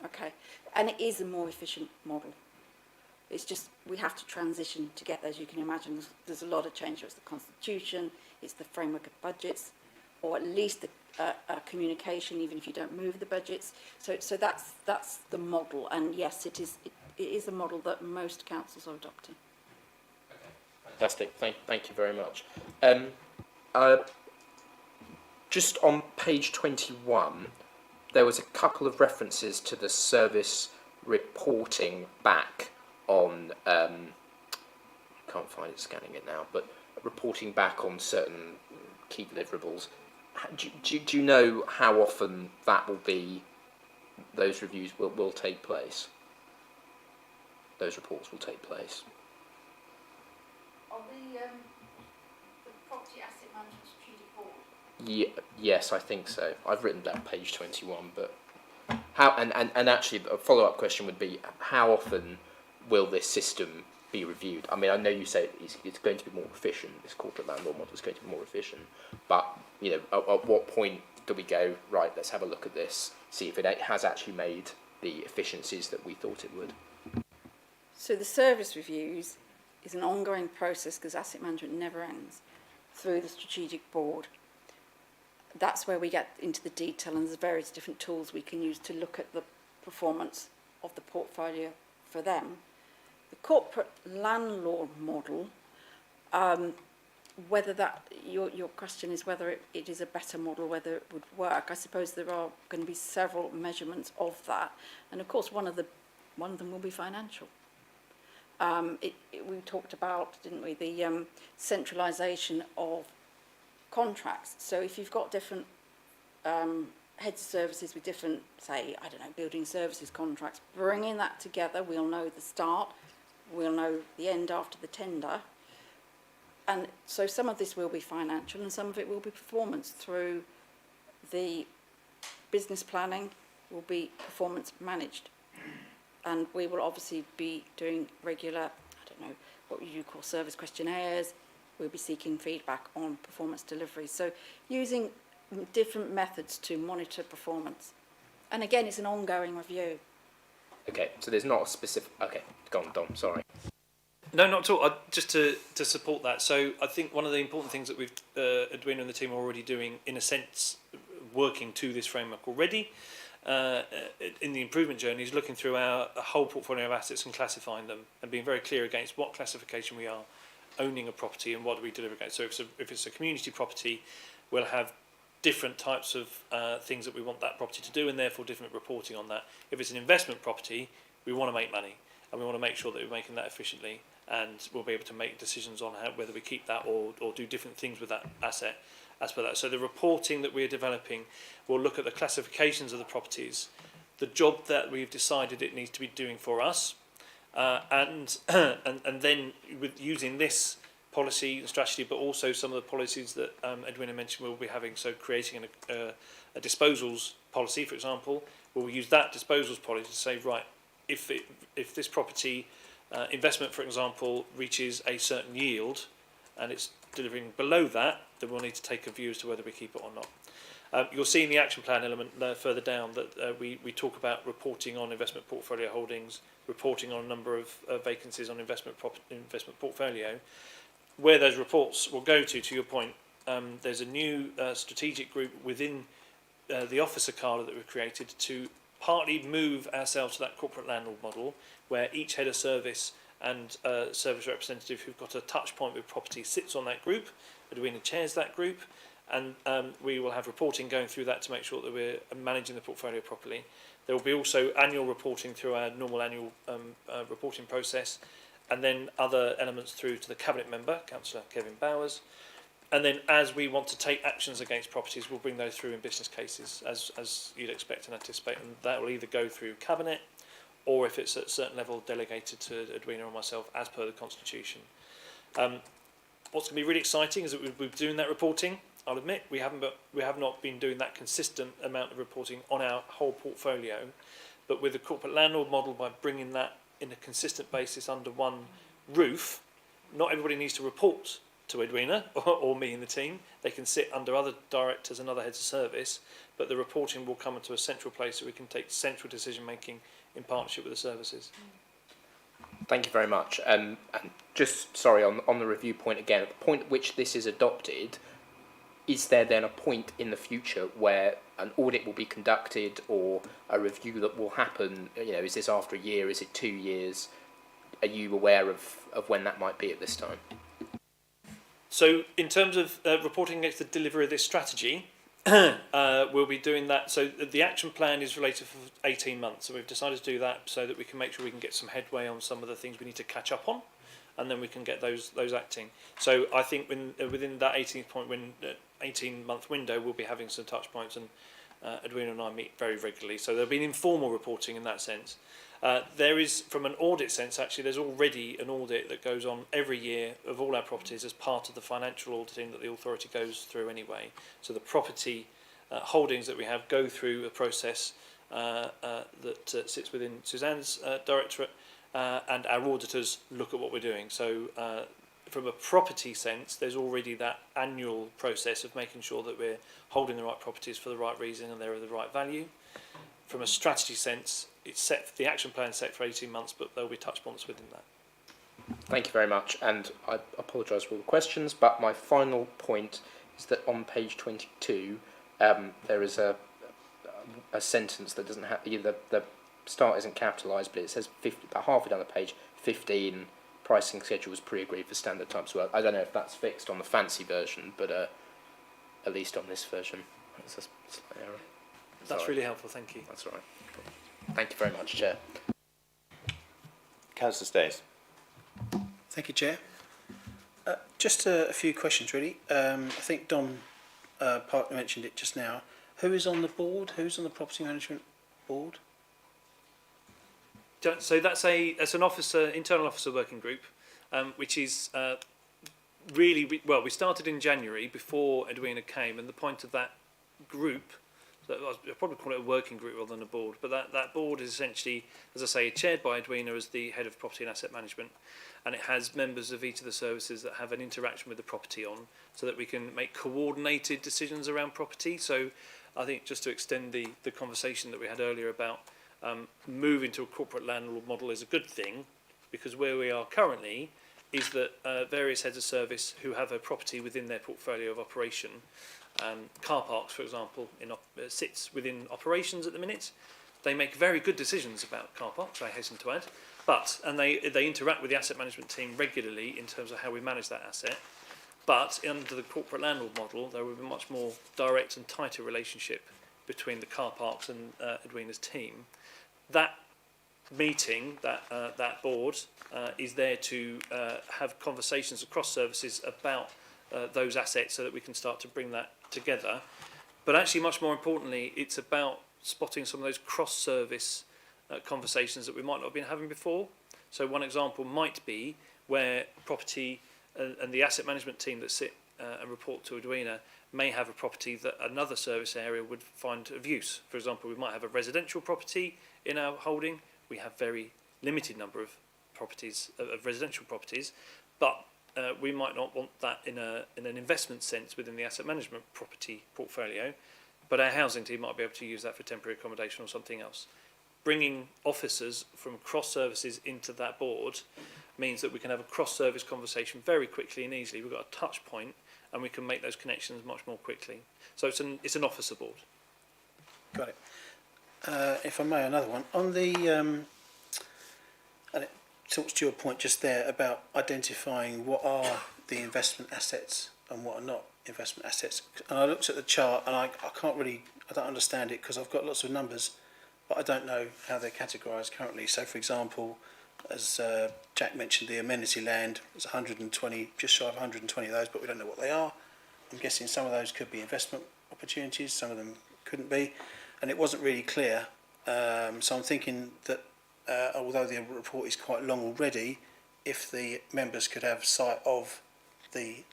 Okay, and it is a more efficient model. It's just we have to transition to get there. As you can imagine, there's a lot of change. It's the constitution, it's the framework of budgets, or at least the communication, even if you don't move the budgets. So that's the model, and yes, it is a model that most councils are adopting. Fantastic. Thank you very much. Just on page 21, there was a couple of references to the service reporting back on, can't find it scanning it now, but reporting back on certain key deliverables. Do you know how often that will be? Those reviews will take place. Those reports will take place. On the Property Asset Management Strategic Board? Yes, I think so. I've written down page 21, but how? And actually, a follow-up question would be: how often will this system be reviewed? I mean, I know you say it's going to be more efficient. This corporate landlord model is going to be more efficient, but at what point do we go, right? Let's have a look at this, see if it has actually made the efficiencies that we thought it would. So the service reviews is an ongoing process because asset management never ends through the strategic board. That's where we get into the detail, and there's various different tools we can use to look at the performance of the portfolio for them. The corporate landlord model, whether that, your question is whether it is a better model, whether it would work. I suppose there are going to be several measurements of that, and of course one of them will be financial. We talked about, didn't we, the centralisation of contracts. So if you've got different heads of services with different, say, I don't know, building services contracts, bringing that together, we'll know the start, we'll know the end after the tender. And so some of this will be financial and some of it will be performance through the business planning, will be performance managed. And we will obviously be doing regular, I don't know, what you call service questionnaires. We'll be seeking feedback on performance delivery. So using different methods to monitor performance. And again, it's an ongoing review. Okay, so there's not a specific... Okay, go on, Dom, sorry. No, not at all. Just to support that. So I think one of the important things that we've, Edwina and the team are already doing, in a sense, working to this framework already, in the improvement journey, is looking through our whole portfolio of assets and classifying them and being very clear against what classification we are owning a property and what do we deliver against. So if it's a community property, we'll have different types of things that we want that property to do, and therefore different reporting on that. If it's an investment property, we want to make money and we want to make sure that we're making that efficiently, and we'll be able to make decisions on whether we keep that or do different things with that asset as per that. So the reporting that we're developing will look at the classifications of the properties, the job that we've decided it needs to be doing for us, and then with using this policy and strategy, but also some of the policies that Edwina mentioned we'll be having. So creating a disposals policy, for example, we'll use that disposals policy to say, right, if this property investment, for example, reaches a certain yield and it's delivering below that, then we'll need to take a view as to whether we keep it or not. You'll see in the action plan element further down that we talk about reporting on investment portfolio holdings, reporting on a number of vacancies on investment portfolio. Where those reports will go to your point, there's a new strategic group within the officer cadre that we've created to partly move ourselves to that corporate landlord model, where each head of service and service representative who've got a touch point with property sits on that group. Edwina chairs that group, and we will have reporting going through that to make sure that we're managing the portfolio properly. There will be also annual reporting through our normal annual reporting process, and then other elements through to the cabinet member, Councillor Kevin Bowers. And then as we want to take actions against properties, we'll bring those through in business cases, as you'd expect and anticipate, and that will either go through cabinet, or if it's at a certain level, delegated to Edwina or myself as per the Constitution. What's going to be really exciting is that we're doing that reporting. I'll admit we have not been doing that consistent amount of reporting on our whole portfolio, but with the corporate landlord model, by bringing that in a consistent basis under one roof, not everybody needs to report to Edwina or me and the team. They can sit under other directors and other heads of service, but the reporting will come into a central place so we can take central decision making in partnership with the services. Thank you very much. And just, sorry, on the review point again, at the point at which this is adopted, is there then a point in the future where an audit will be conducted or a review that will happen? You know, is this after a year? Is it 2 years? Are you aware of when that might be at this time? So in terms of reporting against the delivery of this strategy, we'll be doing that. So the action plan is related for 18 months. So we've decided to do that so that we can make sure we can get some headway on some of the things we need to catch up on, and then we can get those acting. So I think within that 18th point, when 18-month window, we'll be having some touch points, and Edwina and I meet very regularly. So there'll be an informal reporting in that sense. There is, from an audit sense, actually, there's already an audit that goes on every year of all our properties as part of the financial auditing that the authority goes through anyway. So the property holdings that we have go through a process that sits within Suzanne's directorate, and our auditors look at what we're doing. So from a property sense, there's already that annual process of making sure that we're holding the right properties for the right reason and they're of the right value. From a strategy sense, it's set, the action plan is set for 18 months, but there'll be touch points within that. Thank you very much, and I apologise for all the questions, but my final point is that on page 22 there is a sentence that doesn't have, the start isn't capitalised, but it says 50, about halfway down the page, 15 pricing schedules pre-agreed for standard types work. I don't know if that's fixed on the fancy version, but at least on this version, it's a slight error. That's really helpful, thank you. That's all right. Thank you very much, Chair. Councillor Staines. Thank you, Chair. Just a few questions, really. I think Don Parker mentioned it just now. Who is on the board? Who's on the property management board? So that's an officer, internal officer working group, which is really, well, we started in January before Edwina came, and the point of that group, so I'd probably call it a working group rather than a board, but that board is essentially, as I say, chaired by Edwina as the head of property and asset management, and it has members of each of the services that have an interaction with the property on, so that we can make coordinated decisions around property. So I think just to extend the conversation that we had earlier about moving to a corporate landlord model is a good thing, because where we are currently is that various heads of service who have a property within their portfolio of operation, car parks, for example, sits within operations at the minute. They make very good decisions about car parks, I hasten to add, and they interact with the asset management team regularly in terms of how we manage that asset. But under the corporate landlord model, there will be a much more direct and tighter relationship between the car parks and Edwina's team. That meeting, that board, is there to have conversations across services about those assets so that we can start to bring that together. But actually, much more importantly, it's about spotting some of those cross-service conversations that we might not have been having before. So one example might be where property and the asset management team that sit and report to Edwina may have a property that another service area would find of use. For example, we might have a residential property in our holding. We have very limited number of properties, of residential properties, but we might not want that in an investment sense within the asset management property portfolio, but our housing team might be able to use that for temporary accommodation or something else. Bringing officers from cross services into that board means that we can have a cross-service conversation very quickly and easily. We've got a touch point, and we can make those connections much more quickly. So it's an officer board. Got it. If I may, another one. On the, and it talks to your point just there about identifying what are the investment assets and what are not investment assets. And I looked at the chart, and I don't understand it because I've got lots of numbers, but I don't know how they're categorised currently. So, for example, as Jack mentioned, the amenity land is 120, just shy of 120 of those, but we don't know what they are. I'm guessing some of those could be investment opportunities, some of them couldn't be, and it wasn't really clear. So I'm thinking that although the report is quite long already, if the members could have sight of the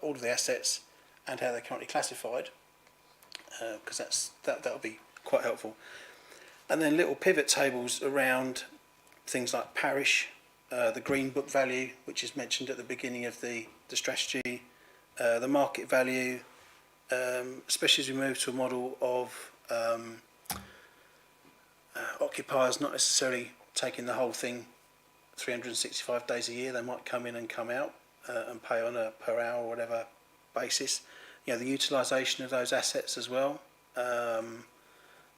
all of the assets and how they're currently classified, because that'll be quite helpful. And then little pivot tables around things like parish, the green book value, which is mentioned at the beginning of the strategy, the market value, especially as we move to a model of occupiers not necessarily taking the whole thing 365 days a year. They might come in and come out and pay on a per hour or whatever basis. You know, the utilisation of those assets as well.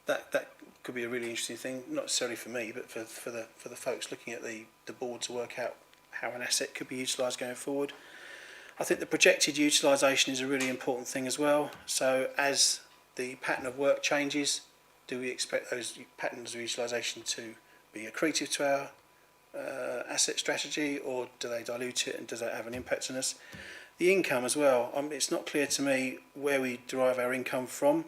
That could be a really interesting thing, not necessarily for me, but for the folks looking at the board to work out how an asset could be utilised going forward. I think the projected utilisation is a really important thing as well. So as the pattern of work changes, do we expect those patterns of utilisation to be accretive to our asset strategy, or do they dilute it and does that have an impact on us? The income as well, it's not clear to me where we derive our income from,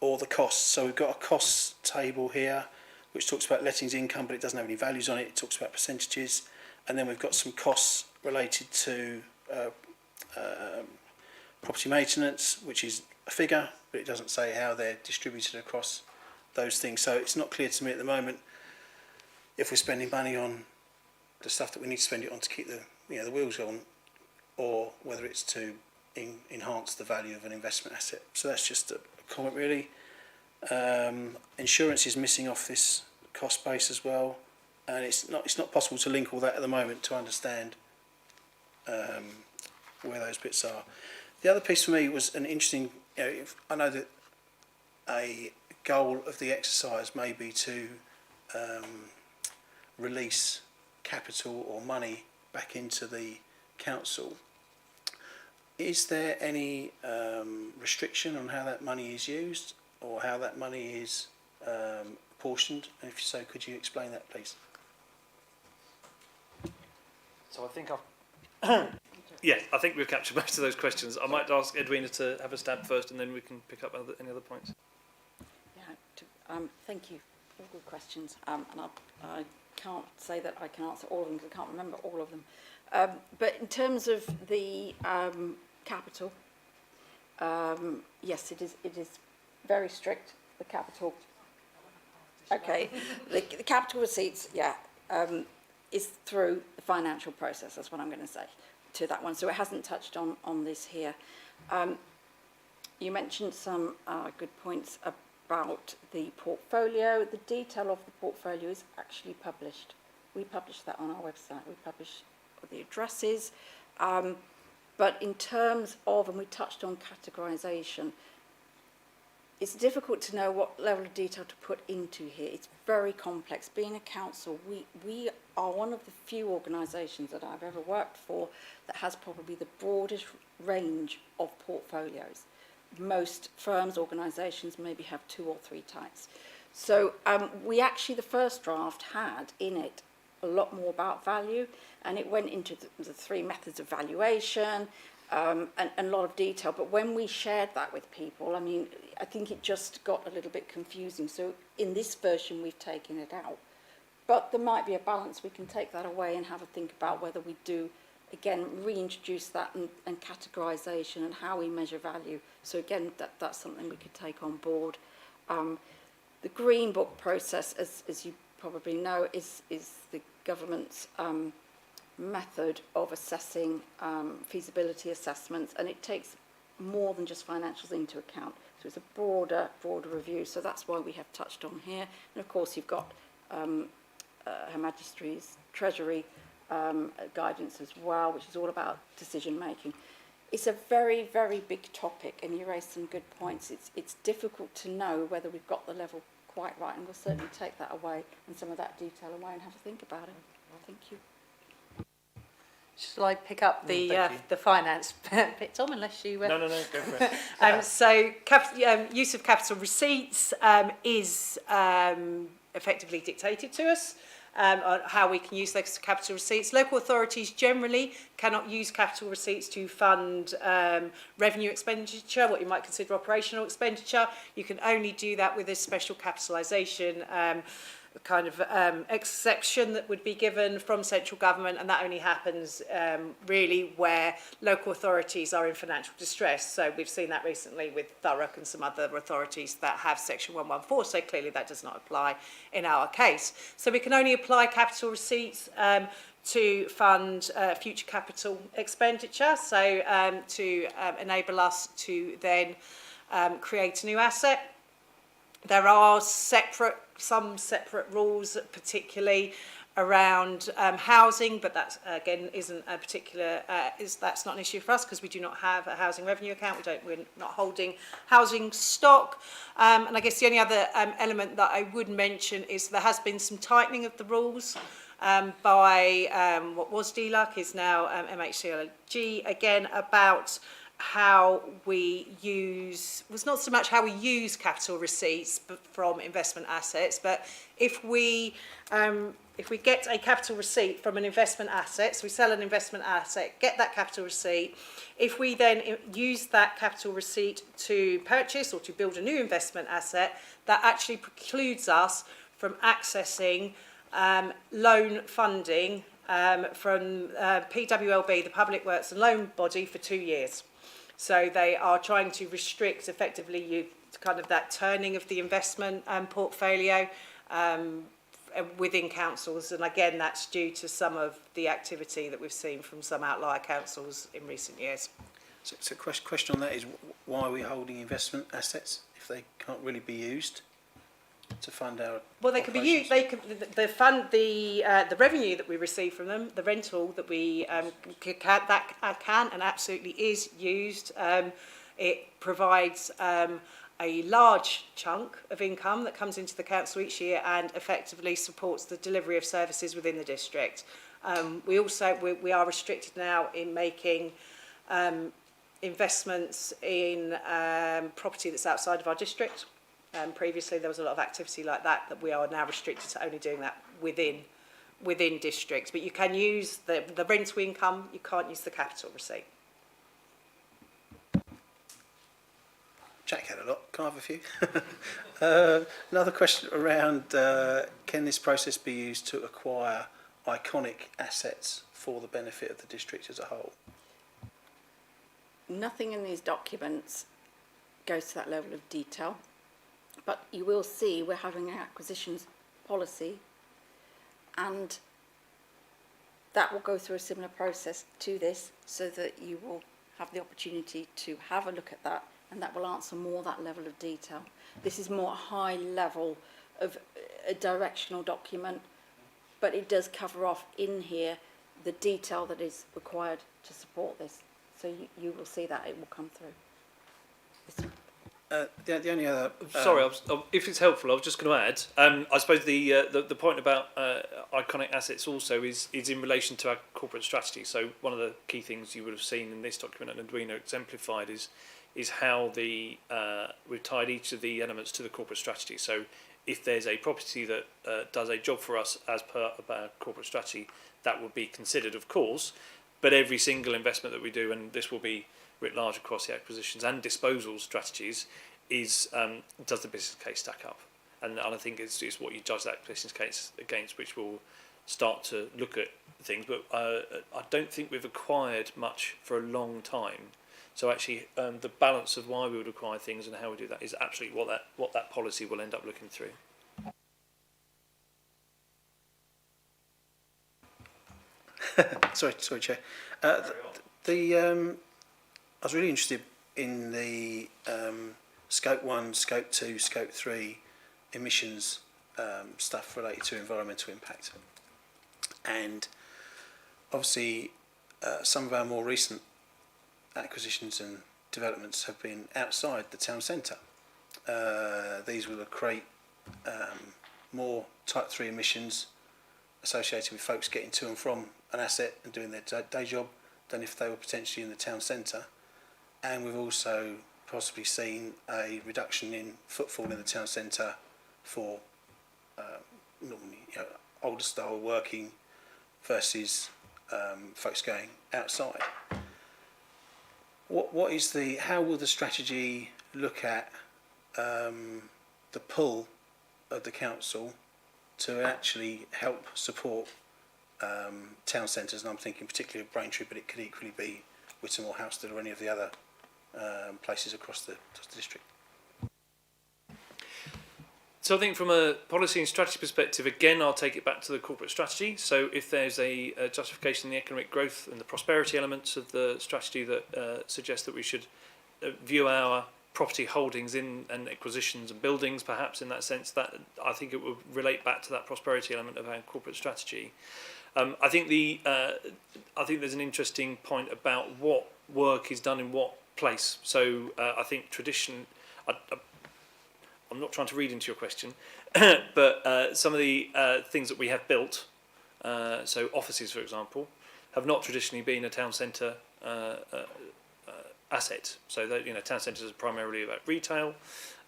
or the costs. So we've got a costs table here which talks about lettings income, but it doesn't have any values on it. It talks about percentages, and then we've got some costs related to property maintenance, which is a figure, but it doesn't say how they're distributed across those things. So it's not clear to me at the moment if we're spending money on the stuff that we need to spend it on to keep the the wheels on, or whether it's to enhance the value of an investment asset. So that's just a comment really. Insurance is missing off this cost base as well, and it's not possible to link all that at the moment to understand where those bits are. The other piece for me was an interesting, I know that a goal of the exercise may be to release capital or money back into the council. Is there any restriction on how that money is used or how that money is apportioned? And if so, could you explain that, please? So I think I think we've captured most of those questions. I might ask Edwina to have a stab first, and then we can pick up any other points. Yeah, thank you. All good questions. And I can't say that I can answer all of them because I can't remember all of them. But in terms of the capital, yes, it is very strict. The capital. Okay, the capital receipts, is through the financial process. That's what I'm going to say to that one. So it hasn't touched on this here. You mentioned some good points about the portfolio. The detail of the portfolio is actually published. We publish that on our website. We publish the addresses. But in terms of, and we touched on categorisation, it's difficult to know what level of detail to put into here. It's very complex. Being a council, we are one of the few organisations that I've ever worked for that has probably the broadest range of portfolios. Most firms, organisations maybe have 2 or 3 types. So we actually, the first draft had in it a lot more about value, and it went into the 3 methods of valuation, and a lot of detail. But when we shared that with people, I mean, I think it just got a little bit confusing. So in this version, we've taken it out. But there might be a balance. We can take that away and have a think about whether we do, again, reintroduce that and categorisation and how we measure value. So again, that's something we could take on board. The Green Book process, as you probably know, is the government's method of assessing feasibility assessments, and it takes more than just financials into account. So it's a broader review. So that's why we have touched on here. And of course, you've got Her Majesty's Treasury guidance as well, which is all about decision making. It's a very, very big topic, and you raised some good points. It's difficult to know whether we've got the level quite right, and we'll certainly take that away and some of that detail away and have a think about it. Thank you. Shall I pick up the finance bit, Tom, unless you... No, go for it. So use of capital receipts is effectively dictated to us on how we can use those capital receipts. Local authorities generally cannot use capital receipts to fund revenue expenditure, what you might consider operational expenditure. You can only do that with a special capitalisation kind of exception that would be given from central government, and that only happens really where local authorities are in financial distress. So we've seen that recently with Thurrock and some other authorities that have section 114, so clearly that does not apply in our case. So we can only apply capital receipts to fund future capital expenditure, so to enable us to then create a new asset. There are some separate rules, particularly around housing, but that again isn't a particular. That's not an issue for us because we do not have a housing revenue account. We're not holding housing stock. And I guess the only other element that I would mention is there has been some tightening of the rules by what was DLUC is now MHCLG again about how we use, was not so much how we use capital receipts from investment assets, but if we get a capital receipt from an investment asset, so we sell an investment asset, get that capital receipt, if we then use that capital receipt to purchase or to build a new investment asset, that actually precludes us from accessing loan funding from PWLB, the Public Works and Loan Body, for 2 years. So they are trying to restrict effectively kind of that turning of the investment portfolio within councils, and again that's due to some of the activity that we've seen from some outlier councils in recent years. So question on that is, why are we holding investment assets if they can't really be used to fund our Well, they could be used. They could the fund the revenue that we receive from them, the rental that we can and absolutely is used. It provides a large chunk of income that comes into the council each year and effectively supports the delivery of services within the district. We are restricted now in making investments in property that's outside of our district. Previously there was a lot of activity like that we are now restricted to only doing that within districts. But you can use the rental income, you can't use the capital receipt. Jack had a lot. Can I have a few? Another question around, can this process be used to acquire iconic assets for the benefit of the district as a whole? Nothing in these documents goes to that level of detail, but you will see we're having an acquisitions policy, and that will go through a similar process to this, so that you will have the opportunity to have a look at that, and that will answer more that level of detail. This is more a high level of a directional document, but it does cover off in here the detail that is required to support this. So you will see that it will come through. The only other... Sorry, if it's helpful, I was just going to add, I suppose the point about iconic assets also is in relation to our corporate strategy. So one of the key things you would have seen in this document, and Edwina exemplified, is how we've tied each of the elements to the corporate strategy. So if there's a property that does a job for us as per our corporate strategy, that would be considered, of course, but every single investment that we do, and this will be writ large across the acquisitions and disposal strategies, is does the business case stack up? And I think it's what you judge that business case against, which will start to look at things. But I don't think we've acquired much for a long time. So actually, the balance of why we would acquire things and how we do that is absolutely what that policy will end up looking through. Sorry, Chair. I was really interested in the Scope 1, Scope 2, Scope 3 emissions stuff related to environmental impact. And obviously, some of our more recent acquisitions and developments have been outside the town centre. These will create more Type 3 emissions associated with folks getting to and from an asset and doing their day job than if they were potentially in the town centre. And we've also possibly seen a reduction in footfall in the town centre for normally, older style working versus folks going outside. How will the strategy look at the pull of the council to actually help support town centres? And I'm thinking particularly of Braintree, but it could equally be Whittam or Housestead or any of the other places across the district. So I think from a policy and strategy perspective, again, I'll take it back to the corporate strategy. So if there's a justification in the economic growth and the prosperity elements of the strategy that suggest that we should view our property holdings in and acquisitions and buildings, perhaps in that sense, that I think it will relate back to that prosperity element of our corporate strategy. I think there's an interesting point about what work is done in what place. So I think tradition. I'm not trying to read into your question, but some of the things that we have built, so offices, for example, have not traditionally been a town centre asset. So that, town centres are primarily about retail.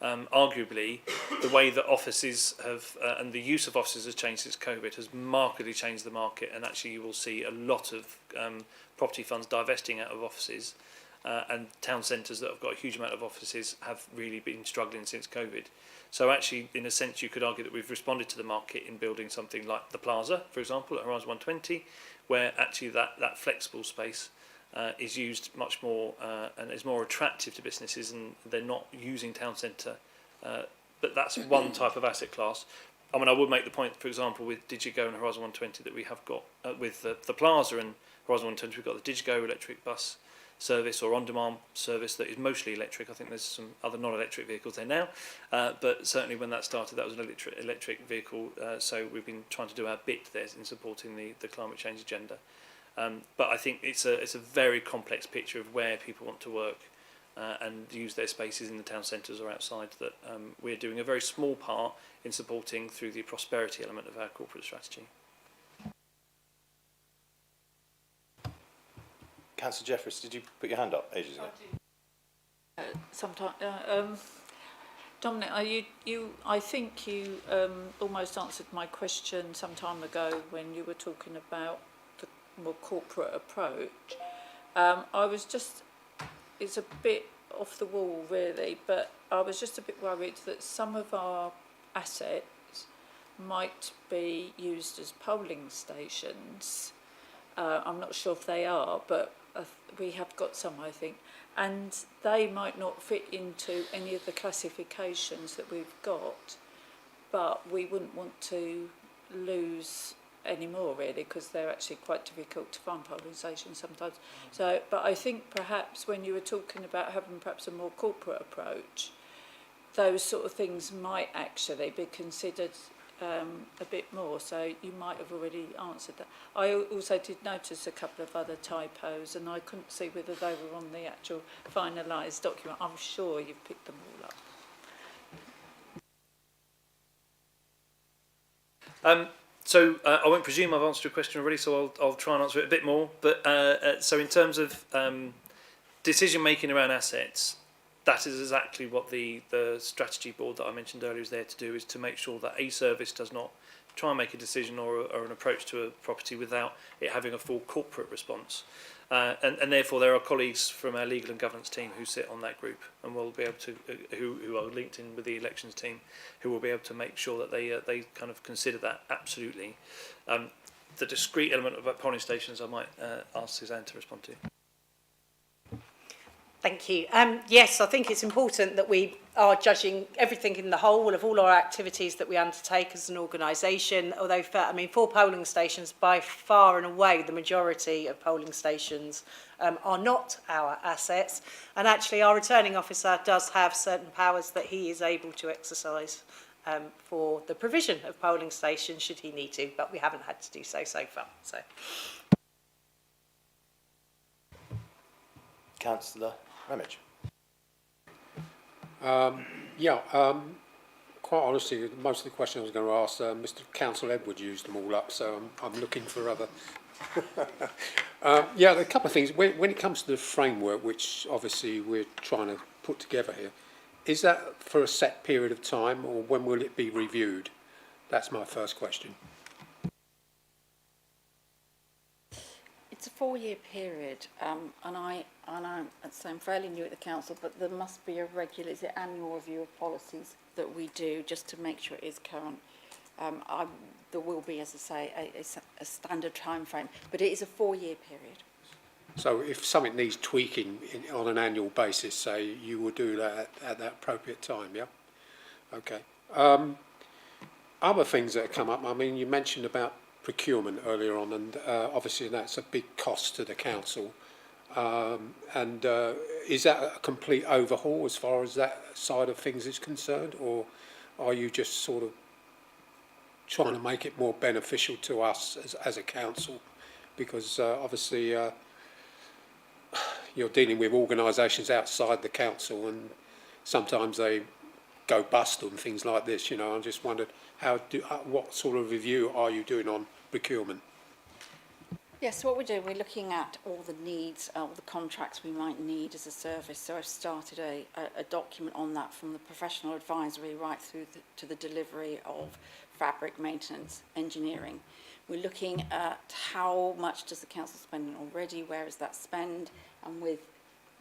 Arguably, the way that offices have and the use of offices has changed since COVID has markedly changed the market, and actually you will see a lot of property funds divesting out of offices, and town centres that have got a huge amount of offices have really been struggling since COVID. So actually, in a sense, you could argue that we've responded to the market in building something like the Plaza, for example, at Horizon 120, where actually that flexible space is used much more and is more attractive to businesses, and they're not using town centre. But that's one type of asset class. I mean, I would make the point, for example, with Digigo and Horizon 120 that we have got with the Plaza and Horizon 120, we've got the Digigo electric bus service or on-demand service that is mostly electric. I think there's some other non-electric vehicles there now, but certainly when that started, that was an electric vehicle. So we've been trying to do our bit there in supporting the climate change agenda. But I think it's a very complex picture of where people want to work and use their spaces in the town centres or outside that we're doing a very small part in supporting through the prosperity element of our corporate strategy. Councillor Jeffries, did you put your hand up ages ago? Dominic, I think you almost answered my question some time ago when you were talking about the more corporate approach. It's a bit off the wall really, but I was just a bit worried that some of our assets might be used as polling stations. I'm not sure if they are, but we have got some, I think, and they might not fit into any of the classifications that we've got, but we wouldn't want to lose any more really, because they're actually quite difficult to find polling stations sometimes. So, but I think perhaps when you were talking about having perhaps a more corporate approach, those sort of things might actually be considered a bit more, so you might have already answered that. I also did notice a couple of other typos, and I couldn't see whether they were on the actual finalised document. I'm sure you've picked them all up. So I won't presume I've answered your question already, so I'll try and answer it a bit more. But so in terms of decision making around assets, that is exactly what the strategy board that I mentioned earlier is there to do, is to make sure that a service does not try and make a decision or an approach to a property without it having a full corporate response. And therefore there are colleagues from our legal and governance team who sit on that group and will be able to, who are linked in with the elections team, who will be able to make sure that they kind of consider that absolutely. The discrete element about polling stations I might ask Suzanne to respond to. Thank you. Yes, I think it's important that we are judging everything in the whole of all our activities that we undertake as an organisation. Although, for polling stations, by far and away, the majority of polling stations are not our assets. And actually, our returning officer does have certain powers that he is able to exercise for the provision of polling stations, should he need to. But we haven't had to do so far. So, Councillor Ramage. Quite honestly, most of the questions I was going to ask, Mr. Council Edward used them all up, so I'm looking for other. There are a couple of things. When it comes to the framework, which obviously we're trying to put together here, is that for a set period of time, or when will it be reviewed? That's my first question. It's a 4-year period, and I'm fairly new at the council, but there must be a regular, is it annual review of policies that we do just to make sure it is current. There will be, as I say, a standard time frame, but it is a 4-year period. So if something needs tweaking on an annual basis, say, you will do that at that appropriate time, yeah? Okay. Other things that have come up, I mean, you mentioned about procurement earlier on, and obviously that's a big cost to the council. Is that a complete overhaul as far as that side of things is concerned, or are you just sort of trying to make it more beneficial to us as a council? Because obviously you're dealing with organisations outside the council, and sometimes they go bust and things like this. You know, I just wondered what sort of review are you doing on procurement? Yes, so what we're doing, we're looking at all the needs, all the contracts we might need as a service. So I've started a document on that from the professional advisory right through to the delivery of fabric maintenance engineering. We're looking at how much does the council spend already, where is that spend, and with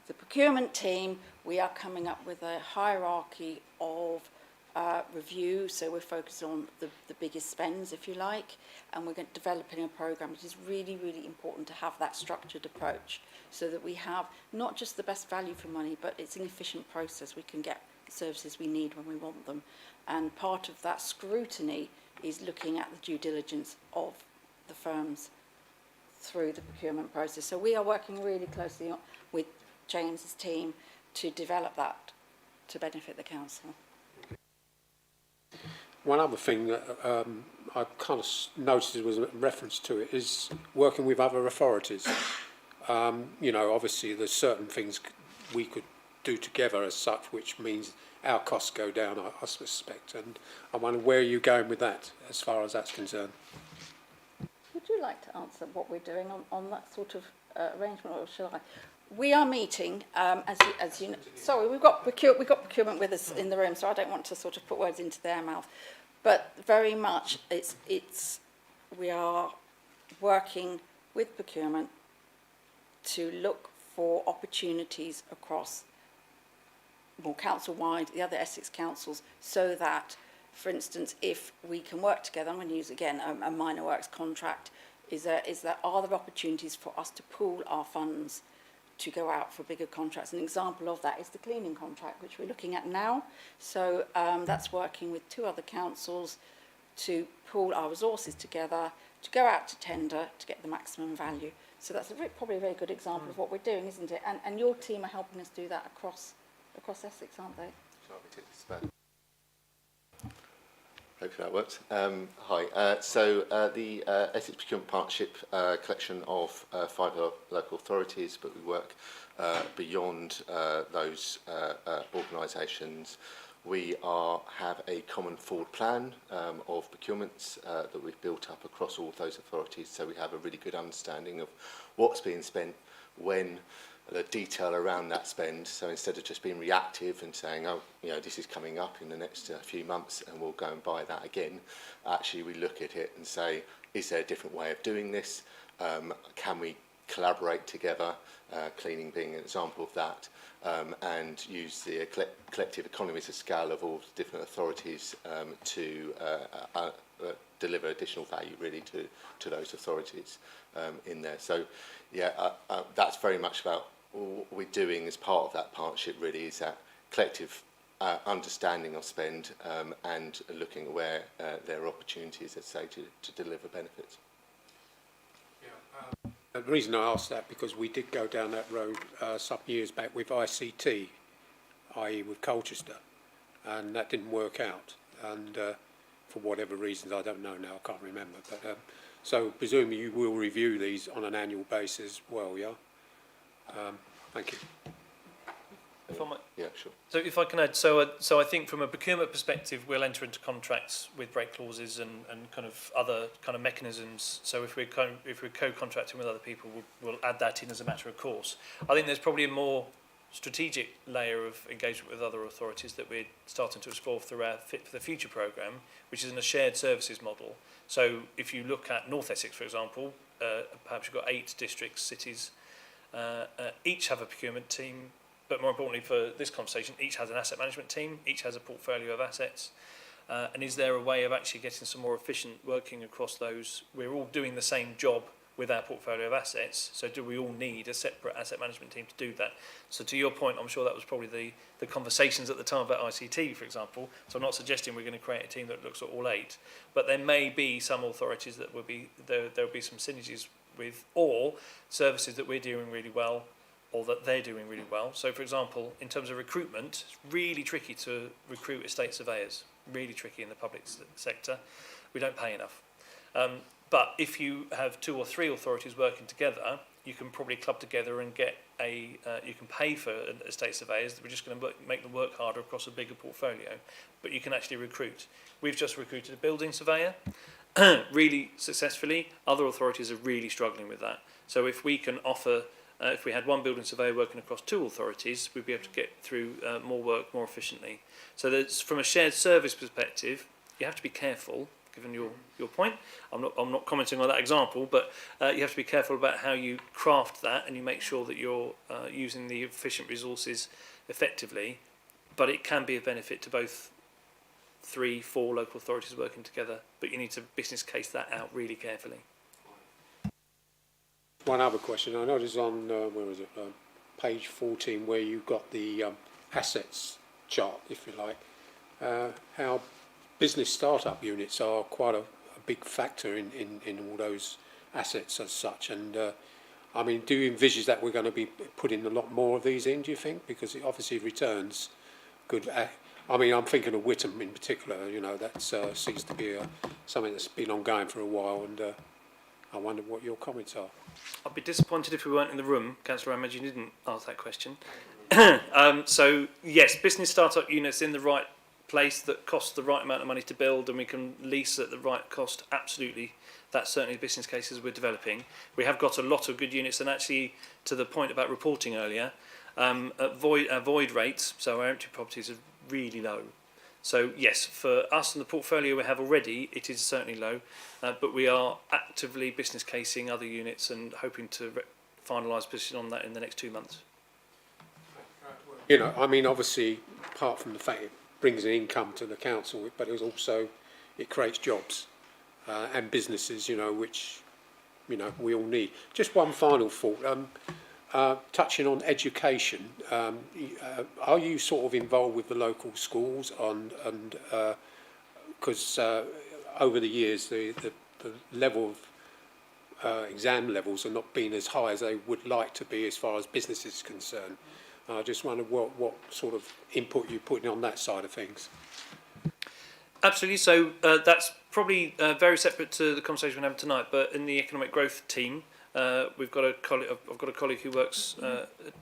the procurement team, we are coming up with a hierarchy of review, so we're focused on the biggest spends, if you like, and we're developing a programme. It is really, really important to have that structured approach so that we have not just the best value for money, but it's an efficient process. We can get the services we need when we want them. And part of that scrutiny is looking at the due diligence of the firms through the procurement process. So we are working really closely with James's team to develop that to benefit the council. One other thing that I kind of noticed was a reference to it is working with other authorities. You know, obviously there's certain things we could do together as such, which means our costs go down, I suspect. And I wonder where you're going with that as far as that's concerned. Would you like to answer what we're doing on that sort of arrangement, or shall I? We are meeting, as you know. Sorry, we've got procurement with us in the room, so I don't want to sort of put words into their mouth. But very much, we are working with procurement to look for opportunities across more council-wide, the other Essex councils, so that, for instance, if we can work together, I'm going to use again a minor works contract, are there opportunities for us to pool our funds to go out for bigger contracts? An example of that is the cleaning contract, which we're looking at now. So that's working with 2 other councils to pool our resources together, to go out to tender, to get the maximum value. So that's probably a very good example of what we're doing, isn't it? And your team are helping us do that across Essex, aren't they? Hopefully that works. Hi. So the Essex Procurement Partnership collection of 5 local authorities, but we work beyond those organisations. We have a common forward plan of procurements that we've built up across all of those authorities, so we have a really good understanding of what's being spent, when, the detail around that spend. So instead of just being reactive and saying, oh, you know, this is coming up in the next few months and we'll go and buy that again, actually we look at it and say, is there a different way of doing this? Can we collaborate together, cleaning being an example of that, and use the collective economies of scale of all the different authorities to deliver additional value really to those authorities in there. So yeah, that's very much about what we're doing as part of that partnership, really, is that collective understanding of spend and looking at where there are opportunities, let's say, to deliver benefits. The reason I asked that, because we did go down that road some years back with ICT, i.e. with Colchester, and that didn't work out. And for whatever reasons, I don't know now, I can't remember. But so presumably you will review these on an annual basis as well, yeah? Thank you. If I might, yeah, sure. so if I can add, so I think from a procurement perspective, we'll enter into contracts with break clauses and kind of other kind of mechanisms. So if we're co-contracting with other people, we'll add that in as a matter of course. I think there's probably a more strategic layer of engagement with other authorities that we're starting to explore through our Fit for the Future programme, which is in a shared services model. So if you look at North Essex, for example, perhaps you've got 8 districts, cities, each have a procurement team, but more importantly for this conversation, each has an asset management team, each has a portfolio of assets. And is there a way of actually getting some more efficient working across those? We're all doing the same job with our portfolio of assets, so do we all need a separate asset management team to do that? So to your point, I'm sure that was probably the conversations at the time about ICT, for example. So I'm not suggesting we're going to create a team that looks at all 8, but there may be some authorities that will be, there'll be some synergies with, or services that we're doing really well, or that they're doing really well. So for example, in terms of recruitment, it's really tricky to recruit estate surveyors, really tricky in the public sector. We don't pay enough. But if you have 2 or 3 authorities working together, you can probably club together and get you can pay for estate surveyors. We're just going to make them work harder across a bigger portfolio, but you can actually recruit. We've just recruited a building surveyor, really successfully. Other authorities are really struggling with that. So if we can offer, if we had one building surveyor working across 2 authorities, we'd be able to get through more work more efficiently. So that's, from a shared service perspective, you have to be careful, given your point. I'm not commenting on that example, but you have to be careful about how you craft that, and you make sure that you're using the efficient resources effectively. But it can be a benefit to both 3, 4 local authorities working together, but you need to business case that out really carefully. One other question. I noticed on, where is it, page 14, where you've got the assets chart, if you like, how business startup units are quite a big factor in all those assets as such. And I mean, do you envisage that we're going to be putting a lot more of these in, do you think? Because it obviously returns good. I mean, I'm thinking of Whittam in particular, you know, that seems to be something that's been ongoing for a while, and I wonder what your comments are. I'd be disappointed if we weren't in the room, Councillor Ramage, you didn't ask that question. So, yes, business startup units in the right place that cost the right amount of money to build, and we can lease at the right cost, absolutely. That's certainly the business cases we're developing. We have got a lot of good units, and actually, to the point about reporting earlier, void rates, so our empty properties are really low. So yes, for us and the portfolio we have already, it is certainly low, but we are actively business casing other units and hoping to finalise position on that in the next 2 months. You know, I mean, obviously, apart from the fact it brings an income to the council, but it also, it creates jobs and businesses, you know, which, you know, we all need. Just one final thought. Touching on education, are you sort of involved with the local schools on, and because over the years the level of exam levels have not been as high as they would like to be as far as business is concerned. I just wonder what sort of input you're putting on that side of things. Absolutely. So that's probably very separate to the conversation we're having tonight. But in the economic growth team, we've got a colleague. I've got a colleague who works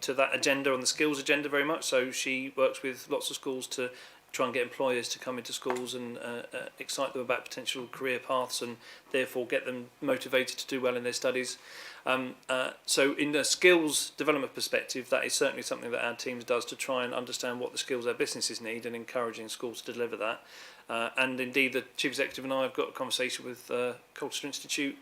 to that agenda, on the skills agenda, very much. So she works with lots of schools to try and get employers to come into schools and excite them about potential career paths, and therefore get them motivated to do well in their studies. So in the skills development perspective, that is certainly something that our teams does to try and understand what the skills our businesses need, and encouraging schools to deliver that. And indeed, the Chief Executive and I have got a conversation with Colchester Institute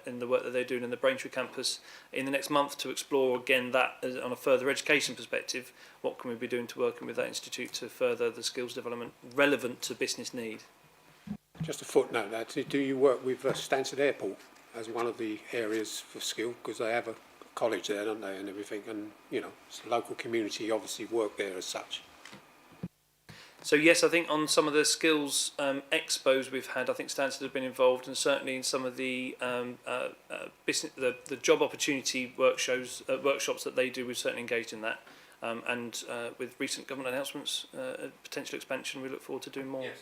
in the work that they're doing in the Braintree campus in the next month to explore again that on a further education perspective. What can we be doing to working with that institute to further the skills development relevant to business need? Just a footnote, that do you work with Stansted Airport as one of the areas for skill, because they have a college there, don't they, and everything, and you know, it's the local community obviously work there as such. So yes, I think on some of the skills expos we've had, I think Stansted have been involved, and certainly in some of the business, the job opportunity workshops that they do, we've certainly engaged in that. And with recent government announcements, potential expansion, we look forward to doing more. Yes.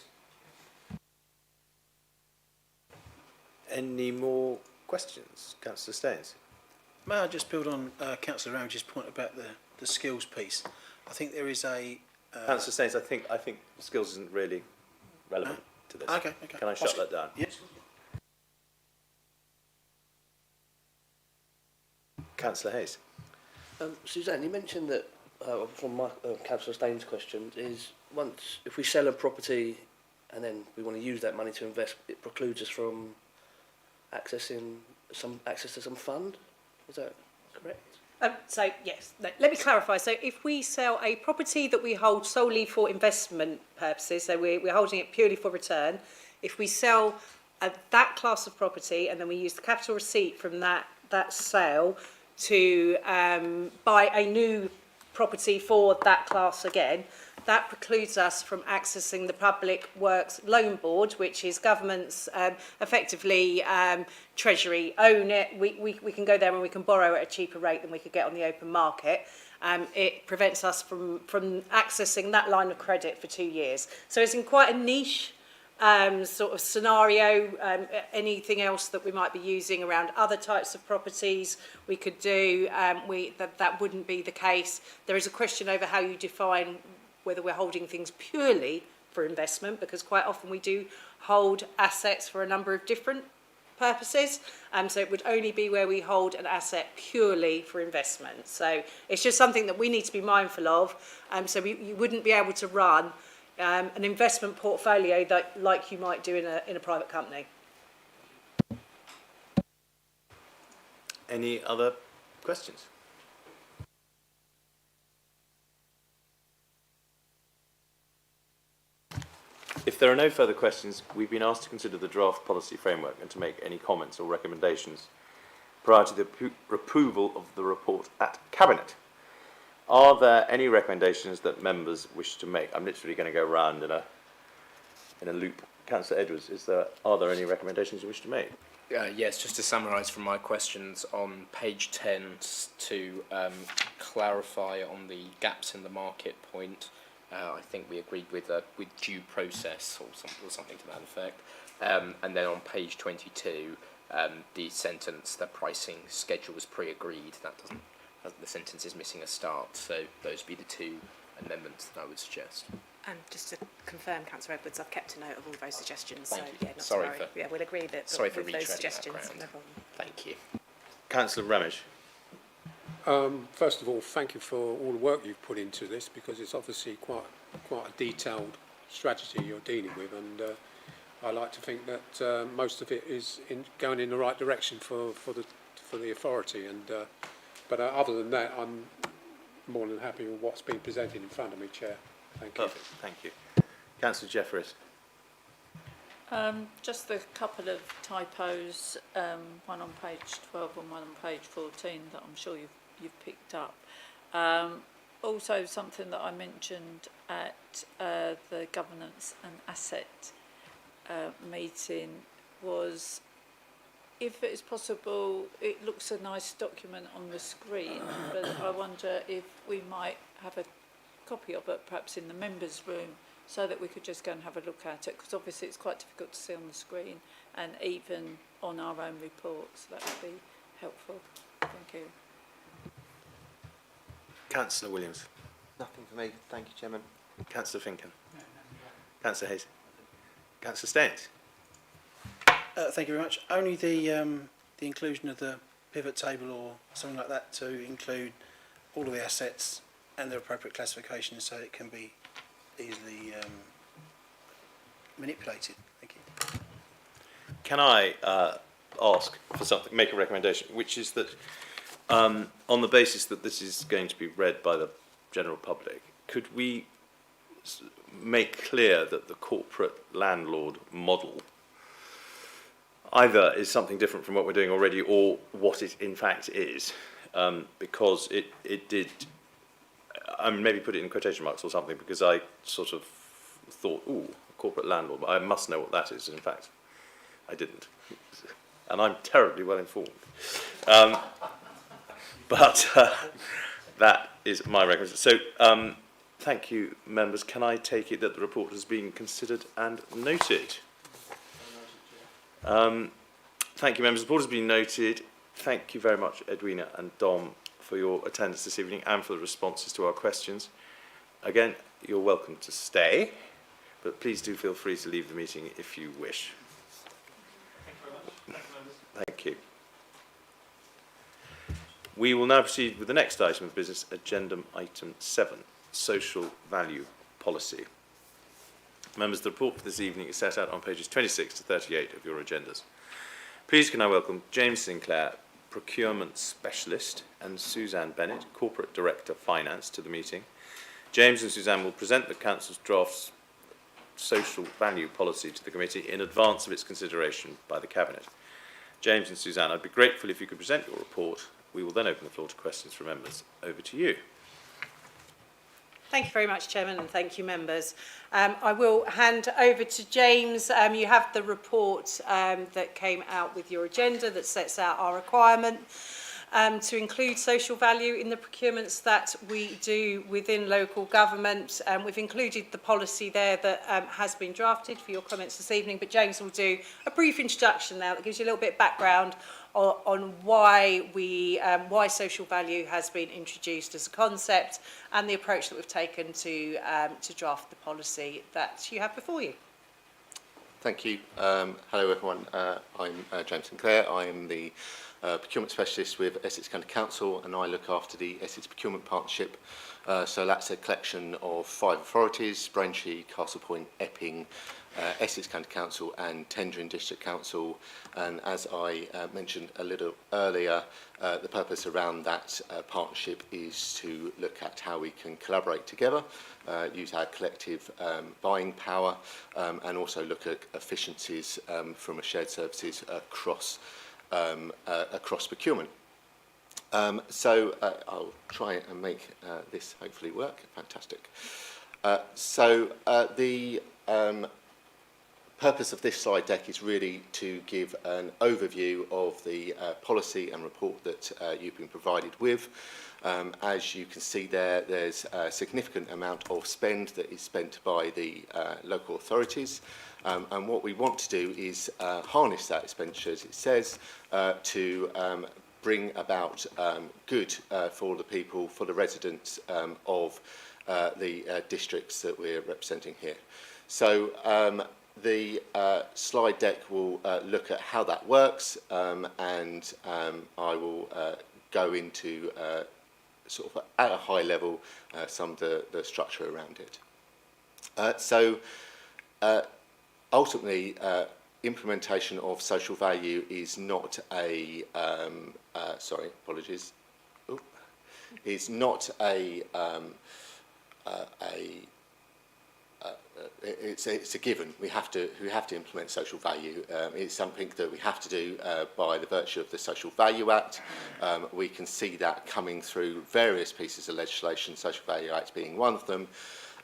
Any more questions, Councillor Staines? May I just build on Councillor Ramage's point about the skills piece? I think there is a... Councillor Staines, I think skills isn't really relevant to this. Okay. Can I shut that down? Yes. Councillor Hayes. Suzanne, you mentioned that, from my Councillor Staines' question, is once, if we sell a property and then we want to use that money to invest, it precludes us from accessing access to some fund? Is that correct? So yes, let me clarify. So if we sell a property that we hold solely for investment purposes, so we're holding it purely for return, if we sell that class of property and then we use the capital receipt from that sale to buy a new property for that class again, that precludes us from accessing the Public Works Loan Board, which is government's effectively Treasury own it. We can go there and we can borrow at a cheaper rate than we could get on the open market. It prevents us from accessing that line of credit for 2 years. So it's in quite a niche sort of scenario. Anything else that we might be using around other types of properties we could do, that wouldn't be the case. There is a question over how you define whether we're holding things purely for investment, because quite often we do hold assets for a number of different purposes, so it would only be where we hold an asset purely for investment. So it's just something that we need to be mindful of. So you wouldn't be able to run an investment portfolio that, like you might do in a private company. Any other questions? If there are no further questions, we've been asked to consider the draft policy framework and to make any comments or recommendations prior to the approval of the report at Cabinet. Are there any recommendations that members wish to make? I'm literally going to go round in a loop. Councillor Edwards, are there any recommendations you wish to make? Yes, just to summarise from my questions on page 10 to clarify on the gaps in the market point. I think we agreed with due process or something to that effect. And then on page 22, the sentence, the pricing schedule was pre-agreed. That doesn't. The sentence is missing a start. So those would be the two amendments that I would suggest. And just to confirm, Councillor Edwards, I've kept a note of all those suggestions. Thank so you. yeah, not Sorry to worry. for- Yeah, we'll agree that Sorry for with those retreading that suggestions. ground. No problem. Thank you. Councillor Ramage. First of all, thank you for all the work you've put into this, because it's obviously quite a detailed strategy you're dealing with, and I like to think that most of it is going in the right direction for the authority. And but other than that, I'm more than happy with what's been presented in front of me, Chair. Thank you. Perfect. Thank you. Councillor Jeffries. Just a couple of typos, one on page 12 and one on page 14 that I'm sure you've picked up. Also something that I mentioned at the governance and asset meeting was, if it's possible, it looks a nice document on the screen, but I wonder if we might have a copy of it perhaps in the members' room, so that we could just go and have a look at it, because obviously it's quite difficult to see on the screen and even on our own reports. That would be helpful. Thank you. Councillor Williams. Nothing for me. Thank you, Chairman. Councillor Finken. Councillor Hayes. Councillor Staines. Thank you very much. Only the inclusion of the pivot table or something like that to include all of the assets and their appropriate classifications, so it can be easily manipulated. Thank you. Can I ask for something, make a recommendation, which is that on the basis that this is going to be read by the general public, could we make clear that the corporate landlord model either is something different from what we're doing already, or what it in fact is, because it did, maybe put it in quotation marks or something, because I sort of thought, ooh, corporate landlord, but I must know what that is. In fact, I didn't, and I'm terribly well informed. But that is my recommendation. So, thank you, members. Can I take it that the report has been considered and noted? Thank you, members. The report has been noted. Thank you very much, Edwina and Dom, for your attendance this evening and for the responses to our questions. Again, you're welcome to stay, but please do feel free to leave the meeting if you wish. Thank you very much. Thank you, members. Thank you. We will now proceed with the next item of business, agenda item 7, social value policy. Members, the report for this evening is set out on pages 26 to 38 of your agendas. Please can I welcome James Sinclair, Procurement Specialist, and Suzanne Bennett, Corporate Director Finance, to the meeting. James and Suzanne will present the Council's draft social value policy to the committee in advance of its consideration by the Cabinet. James and Suzanne, I'd be grateful if you could present your report. We will then open the floor to questions from members. Over to you. Thank you very much, Chairman, and thank you, members. I will hand over to James. You have the report that came out with your agenda that sets out our requirement to include social value in the procurements that we do within local government. We've included the policy there that has been drafted for your comments this evening, but James will do a brief introduction now that gives you a little bit of background on why why social value has been introduced as a concept and the approach that we've taken to draft the policy that you have before you. Thank you. Hello everyone. I'm James Sinclair. I am the procurement specialist with Essex County Council, and I look after the Essex Procurement Partnership. So that's a collection of 5 authorities: Braintree, Castlepoint, Epping, Essex County Council and Tendring District Council. And as I mentioned a little earlier, the purpose around that partnership is to look at how we can collaborate together, use our collective buying power, and also look at efficiencies from a shared services across procurement. So I'll try and make this hopefully work. Fantastic. The purpose of this slide deck is really to give an overview of the policy and report that you've been provided with. As you can see there's a significant amount of spend that is spent by the local authorities. And what we want to do is harness that expenditure, as it says, to bring about good for the people, for the residents of the districts that we're representing here. So the slide deck will look at how that works, and I will go into sort of at a high level some of the structure around it. Ultimately, implementation of social value is not a is not it's a given. We have to implement social value. It's something that we have to do by the virtue of the Social Value Act. We can see that coming through various pieces of legislation, Social Value Act being one of them.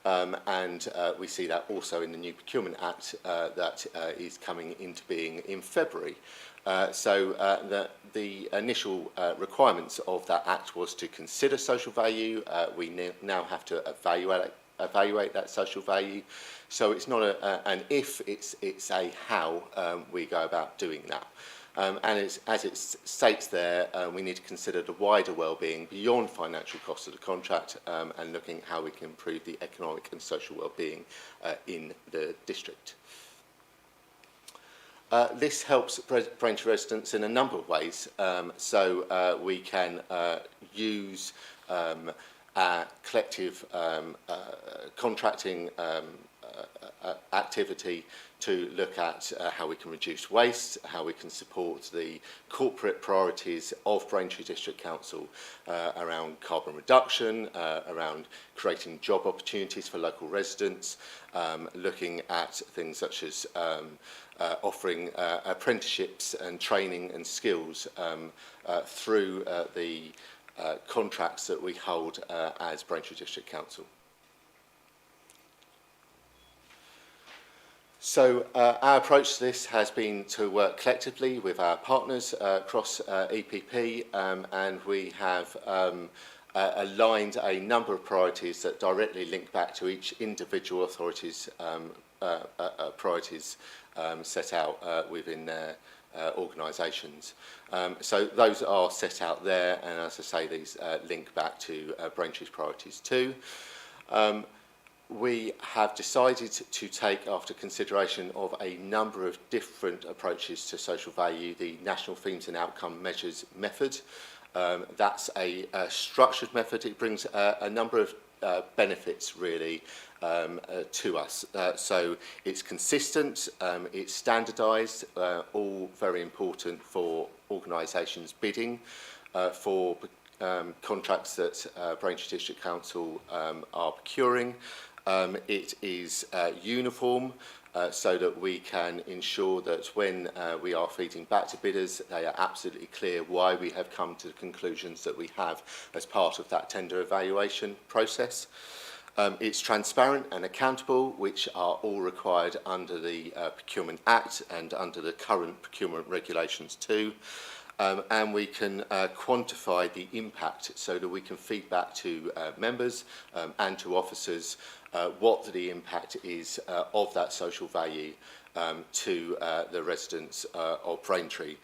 And we see that also in the new Procurement Act that is coming into being in February. The initial requirements of that Act was to consider social value. We now have to evaluate that social value. So it's not an if, it's a how we go about doing that. And as it states there, we need to consider the wider well-being beyond financial costs of the contract, and looking at how we can improve the economic and social well-being in the district. This helps Braintree residents in a number of ways. We can use our collective contracting activity to look at how we can reduce waste, how we can support the corporate priorities of Braintree District Council around carbon reduction, around creating job opportunities for local residents, looking at things such as offering apprenticeships and training and skills through the contracts that we hold as Braintree District Council. So our approach to this has been to work collectively with our partners across EPP, and we have aligned a number of priorities that directly link back to each individual authority's priorities set out within their organisations. So those are set out there, and as I say, these link back to Braintree's priorities too. We have decided to take, after consideration of a number of different approaches to social value, the National Themes and Outcome Measures method. That's a structured method. It brings a number of benefits really to us. So it's consistent, it's standardised, all very important for organisations bidding for contracts that Braintree District Council are procuring. It is uniform, so that we can ensure that when we are feeding back to bidders, they are absolutely clear why we have come to the conclusions that we have as part of that tender evaluation process. It's transparent and accountable, which are all required under the Procurement Act and under the current procurement regulations too. And we can quantify the impact so that we can feed back to members and to officers what the impact is of that social value to the residents of Braintree.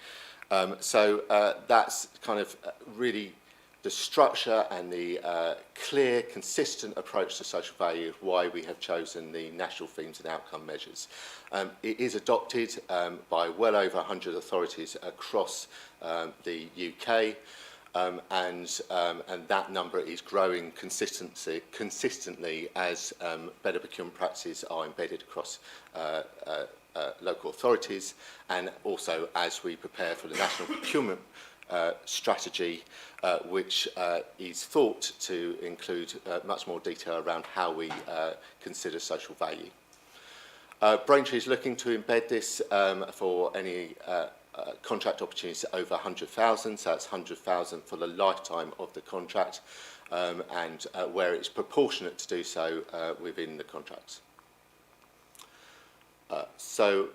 That's kind of really the structure and the clear, consistent approach to social value, why we have chosen the national themes and outcome measures. It is adopted by well over 100 authorities across the UK, and that number is growing consistently as better procurement practices are embedded across local authorities, and also as we prepare for the national procurement strategy, which is thought to include much more detail around how we consider social value. Braintree is looking to embed this for any contract opportunities over 100,000, so that's 100,000 for the lifetime of the contract, and where it's proportionate to do so within the contracts. So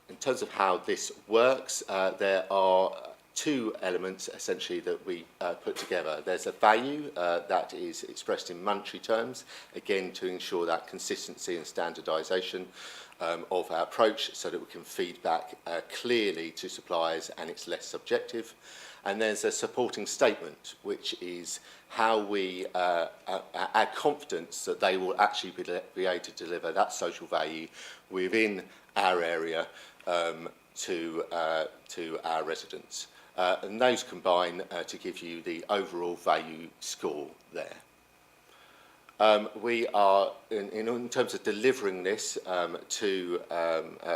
in terms of how this works, there are two elements essentially that we put together. There's a value that is expressed in monetary terms, again to ensure that consistency and standardisation of our approach so that we can feed back clearly to suppliers and it's less subjective. And there's a supporting statement, which is how we our confidence that they will actually be able to deliver that social value within our area to our residents. And those combine to give you the overall value score there. We are, in terms of delivering this to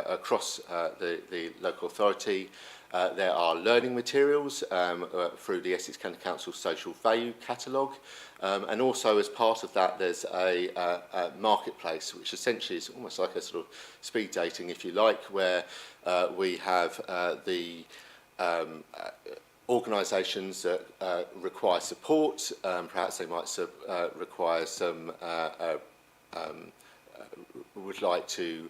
across the local authority, there are learning materials through the Essex County Council Social Value Catalogue, and also as part of that there's a marketplace, which essentially is almost like a sort of speed dating, if you like, where we have the organisations that require support, perhaps they might require some, would like to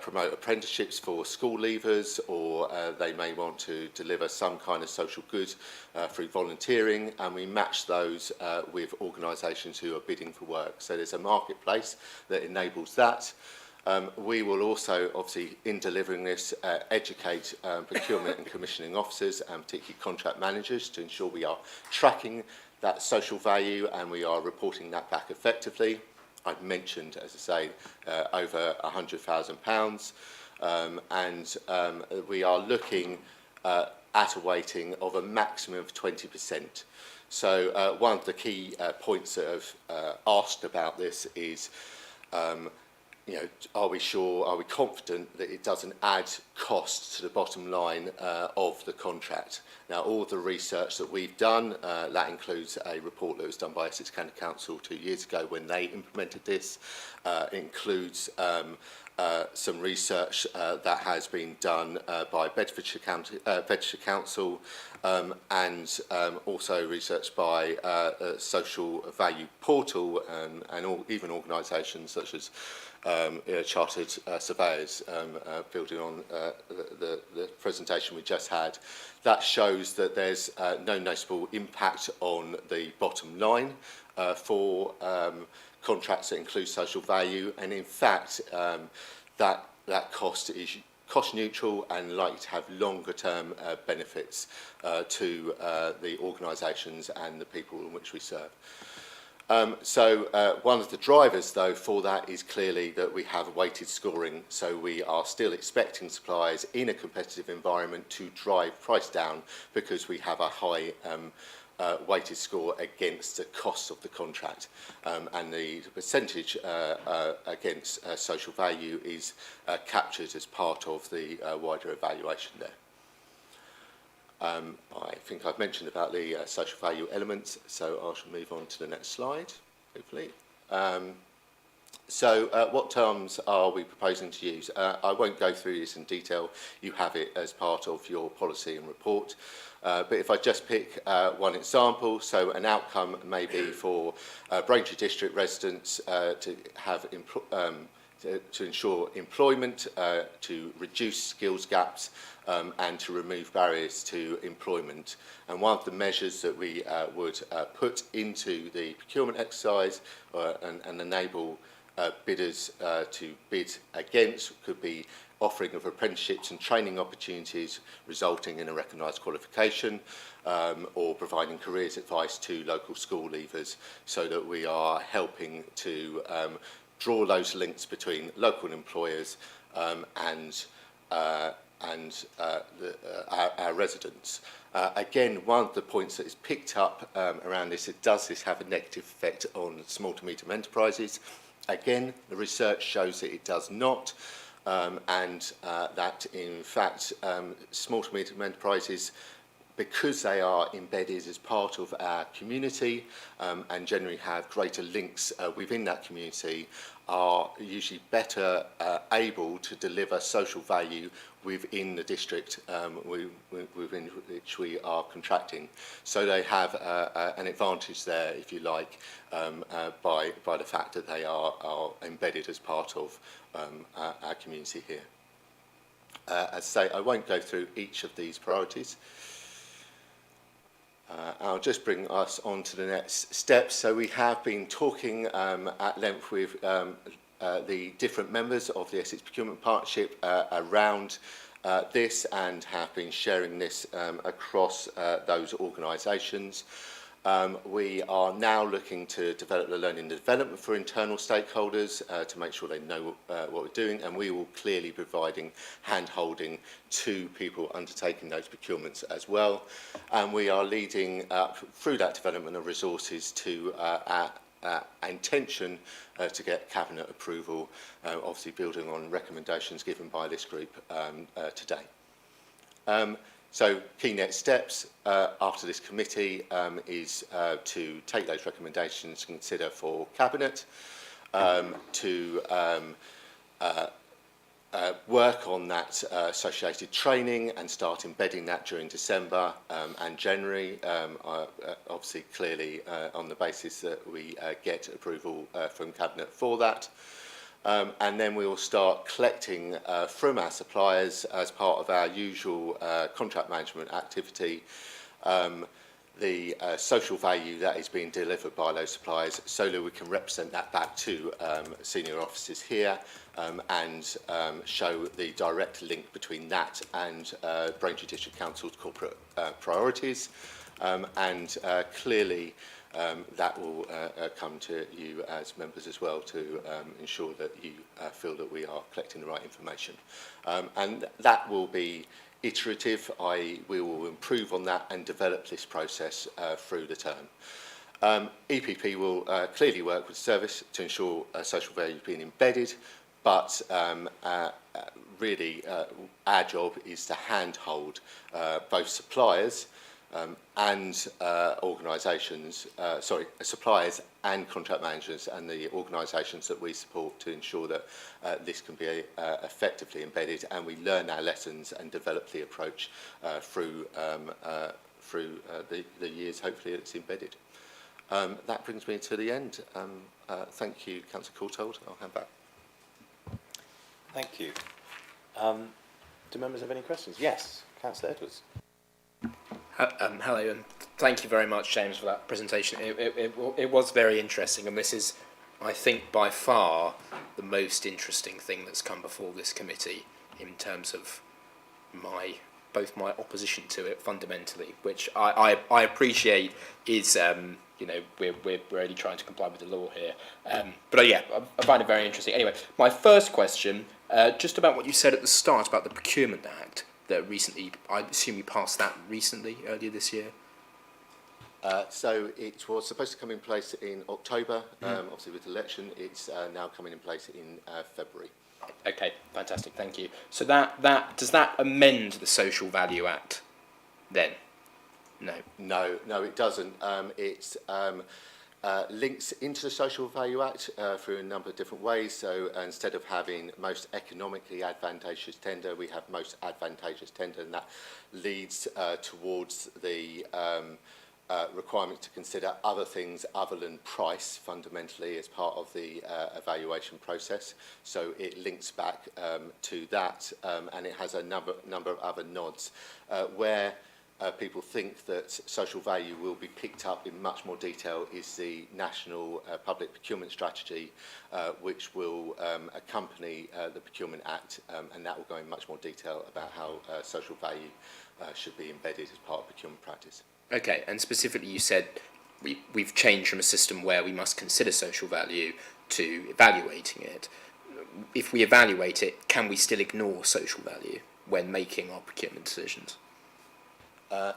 promote apprenticeships for school leavers, or they may want to deliver some kind of social good through volunteering, and we match those with organisations who are bidding for work. So there's a marketplace that enables that. We will also, obviously, in delivering this, educate procurement and commissioning officers and particularly contract managers to ensure we are tracking that social value and we are reporting that back effectively. I've mentioned, as I say, over £100,000, and we are looking at a weighting of a maximum of 20%. So one of the key points that have asked about this is, you know, are we sure, are we confident that it doesn't add cost to the bottom line of the contract? Now, all the research that we've done, that includes a report that was done by Essex County Council 2 years ago when they implemented this, includes some research that has been done by Bedfordshire Council, and also research by Social Value Portal, and even organisations such as chartered surveyors, building on the presentation we just had. That shows that there's no noticeable impact on the bottom line for contracts that include social value, and in fact that cost is cost neutral and likely to have longer term benefits to the organisations and the people in which we serve. So one of the drivers, though, for that is clearly that we have weighted scoring, so we are still expecting suppliers in a competitive environment to drive price down because we have a high weighted score against the cost of the contract, and the percentage against social value is captured as part of the wider evaluation there. I think I've mentioned about the social value elements, so I shall move on to the next slide, hopefully. So what terms are we proposing to use? I won't go through this in detail. You have it as part of your policy and report. But if I just pick one example, so an outcome may be for Braintree District residents to have to ensure employment, to reduce skills gaps, and to remove barriers to employment. And one of the measures that we would put into the procurement exercise and enable bidders to bid against, could be offering of apprenticeships and training opportunities resulting in a recognised qualification, or providing careers advice to local school leavers, so that we are helping to draw those links between local employers and our residents. Again, one of the points that is picked up around this, does this have a negative effect on small to medium enterprises? Again, the research shows that it does not, and that in fact small to medium enterprises, because they are embedded as part of our community and generally have greater links within that community, are usually better able to deliver social value within the district within which we are contracting. So they have an advantage there, if you like, by the fact that they are embedded as part of our community here. As I say, I won't go through each of these priorities. I'll just bring us on to the next step. So we have been talking at length with the different members of the Essex Procurement Partnership around this, and have been sharing this across those organisations. We are now looking to develop the learning and development for internal stakeholders to make sure they know what we're doing, and we will clearly be providing hand-holding to people undertaking those procurements as well. And we are leading through that development of resources to our intention to get Cabinet approval, obviously building on recommendations given by this group today. So key next steps after this committee is to take those recommendations to consider for Cabinet, to work on that associated training and start embedding that during December and January, obviously clearly on the basis that we get approval from Cabinet for that. And then we will start collecting from our suppliers, as part of our usual contract management activity, the social value that is being delivered by those suppliers, so that we can represent that back to senior officers here and show the direct link between that and Braintree District Council's corporate priorities. And clearly that will come to you as members as well, to ensure that you feel that we are collecting the right information. And that will be iterative, i.e. we will improve on that and develop this process through the term. EPP will clearly work with service to ensure social value is being embedded, but really our job is to handhold both suppliers and organisations, suppliers and contract managers and the organisations that we support, to ensure that this can be effectively embedded, and we learn our lessons and develop the approach through the years, hopefully, it's embedded. That brings me to the end. Thank you, Councillor Courtauld. I'll hand back. Thank you. Do members have any questions? Yes, Councillor Edwards. Hello, and thank you very much, James, for that presentation. It was very interesting, and this is, I think, by far the most interesting thing that's come before this committee in terms of both my opposition to it fundamentally, which I appreciate is, you know, we're really trying to comply with the law here. But yeah, I find it very interesting. Anyway, my first question, just about what you said at the start about the Procurement Act. That recently, I assume you passed that recently, earlier this year? So it was supposed to come in place in October. Obviously with the election, it's now coming in place in February. Okay, fantastic, thank you. So that does that amend the Social Value Act then? No. No, it doesn't. It's links into the Social Value Act through a number of different ways. So instead of having most economically advantageous tender, we have most advantageous tender, and that leads towards the requirement to consider other things other than price fundamentally as part of the evaluation process. So it links back to that, and it has a number of other nods where people think that social value will be picked up in much more detail is the National Public Procurement Strategy, which will accompany the Procurement Act, and that will go in much more detail about how social value should be embedded as part of procurement practice. Okay, and specifically you said we've changed from a system where we must consider social value to evaluating it. If we evaluate it, can we still ignore social value when making our procurement decisions?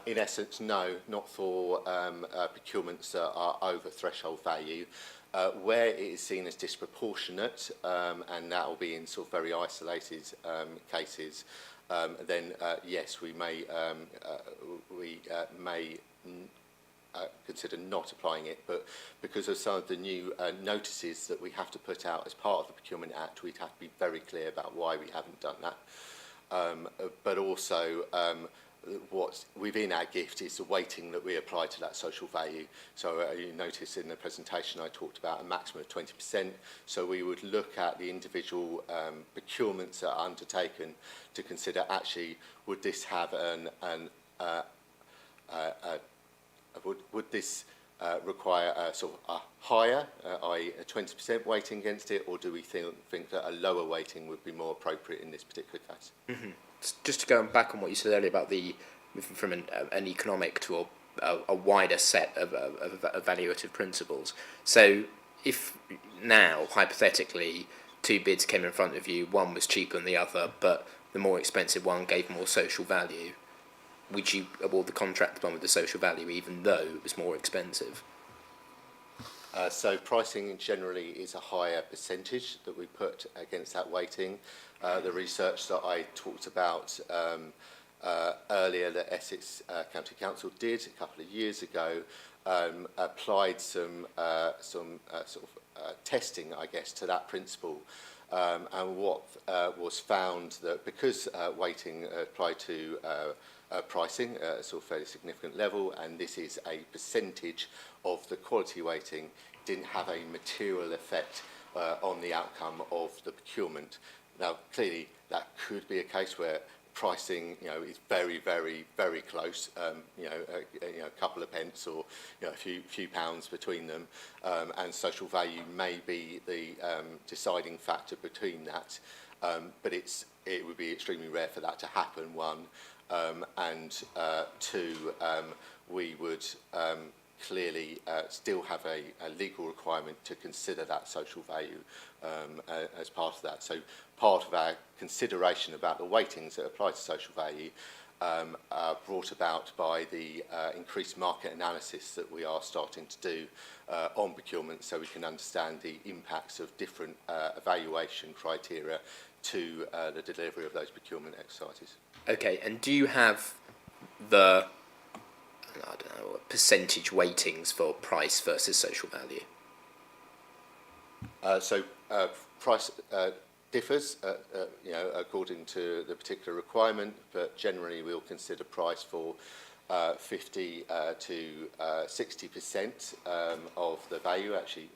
In essence, no, not for procurements that are over threshold value. Where it is seen as disproportionate, and that will be in sort of very isolated cases, then yes, we may consider not applying it, but because of some of the new notices that we have to put out as part of the Procurement Act, we'd have to be very clear about why we haven't done that. But also, what's within our gift is the weighting that we apply to that social value. So you notice in the presentation I talked about a maximum of 20%. So we would look at the individual procurements that are undertaken to consider actually would this have would this require a sort of a higher, i.e. a 20% weighting against it, or do we think that a lower weighting would be more appropriate in this particular case? Mm-hmm. Just to go back on what you said earlier about the moving from an economic to a wider set of evaluative principles. So if now, hypothetically, two bids came in front of you, one was cheaper than the other, but the more expensive one gave more social value, would you award the contract one with the social value even though it was more expensive? So pricing generally is a higher percentage that we put against that weighting. The research that I talked about earlier that Essex County Council did a couple of years ago applied some sort of testing, I guess, to that principle. And what was found that because weighting applied to pricing at a sort of fairly significant level, and this is a percentage of the quality weighting, didn't have a material effect on the outcome of the procurement. Now, clearly, that could be a case where pricing, is very, very, very close. A couple of pence or a few pounds between them, and social value may be the deciding factor between that. But it would be extremely rare for that to happen. One, and two, we would clearly still have a legal requirement to consider that social value as part of that. So part of our consideration about the weightings that apply to social value are brought about by the increased market analysis that we are starting to do on procurement, so we can understand the impacts of different evaluation criteria to the delivery of those procurement exercises. Okay, and do you have the percentage weightings for price versus social value? So price differs, according to the particular requirement, but generally we'll consider price for 50 to 60% of the value. Actually,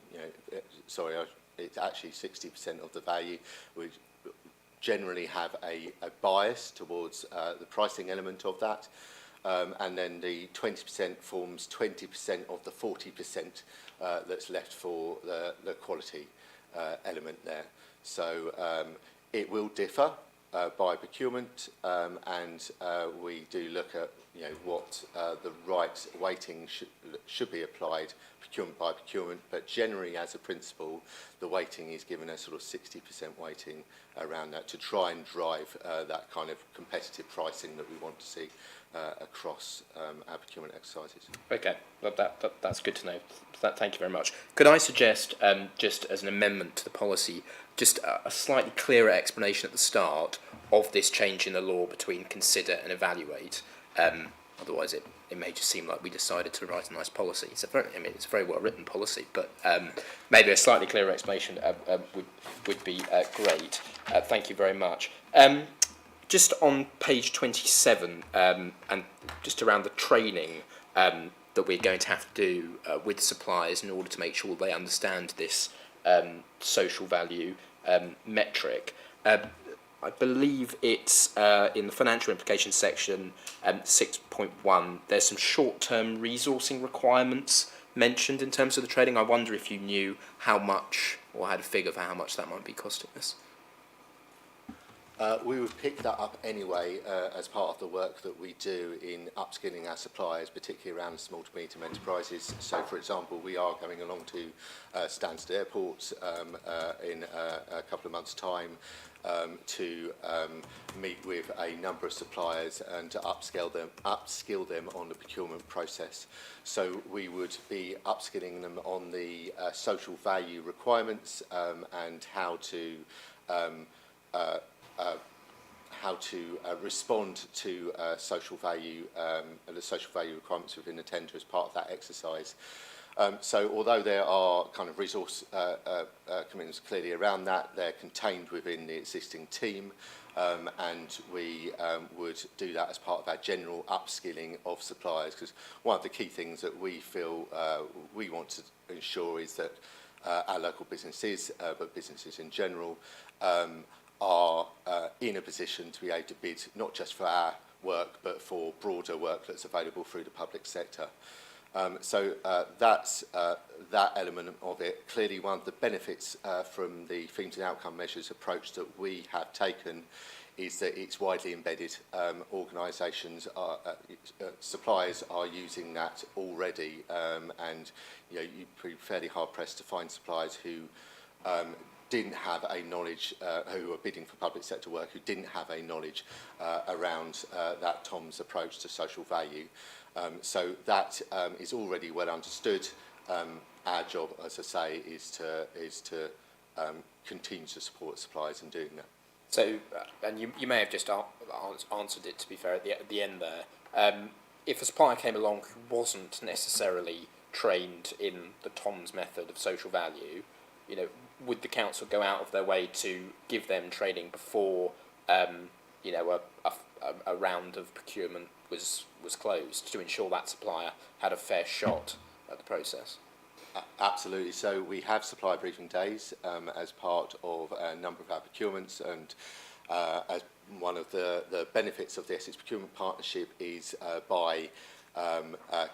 it's actually 60% of the value. We generally have a bias towards the pricing element of that. And then the 20% forms 20% of the 40% that's left for the quality element there. So it will differ by procurement, and we do look at what the right weighting should be applied procurement by procurement, but generally as a principle the weighting is given a sort of 60% weighting around that to try and drive that kind of competitive pricing that we want to see across our procurement exercises. Okay, well, that's good to know. Thank you very much. Could I suggest, just as an amendment to the policy, just a slightly clearer explanation at the start of this change in the law between consider and evaluate? Otherwise, it may just seem like we decided to write a nice policy. It's a very well written policy, but maybe a slightly clearer explanation would be great. Thank you very much. Just on page 27, and just around the training that we're going to have to do with suppliers in order to make sure they understand this social value metric. I believe it's in the financial implications section, 6.1. There's some short-term resourcing requirements mentioned in terms of the trading. I wonder if you knew how much, or had a figure for how much that might be costing us. We would pick that up anyway as part of the work that we do in upskilling our suppliers, particularly around small to medium enterprises. So, for example, we are going along to Stansted Airport in a couple of months' time to meet with a number of suppliers and to upskill them on the procurement process. So we would be upskilling them on the social value requirements and how to respond to social value, the social value requirements within the tender as part of that exercise. So although there are kind of resource commitments clearly around that, they're contained within the existing team, and we would do that as part of our general upskilling of suppliers, because one of the key things that we feel we want to ensure is that our local businesses, but businesses in general, are in a position to be able to bid not just for our work but for broader work that's available through the public sector. So that's that element of it. Clearly one of the benefits from the themes and outcome measures approach that we have taken is that it's widely embedded. Organisations, suppliers are using that already, and you know, you'd be fairly hard pressed to find suppliers who didn't have a knowledge, who were bidding for public sector work, who didn't have a knowledge around that TOMS approach to social value. So that is already well understood. Our job, as I say, is to continue to support suppliers in doing that. So, and you may have just answered it, to be fair, at the end there. If a supplier came along who wasn't necessarily trained in the TOMS method of social value, you know, would the council go out of their way to give them training before, you know, a round of procurement was closed, to ensure that supplier had a fair shot at the process? Absolutely. So we have supplier briefing days as part of a number of our procurements, and as one of the benefits of the Essex Procurement Partnership is by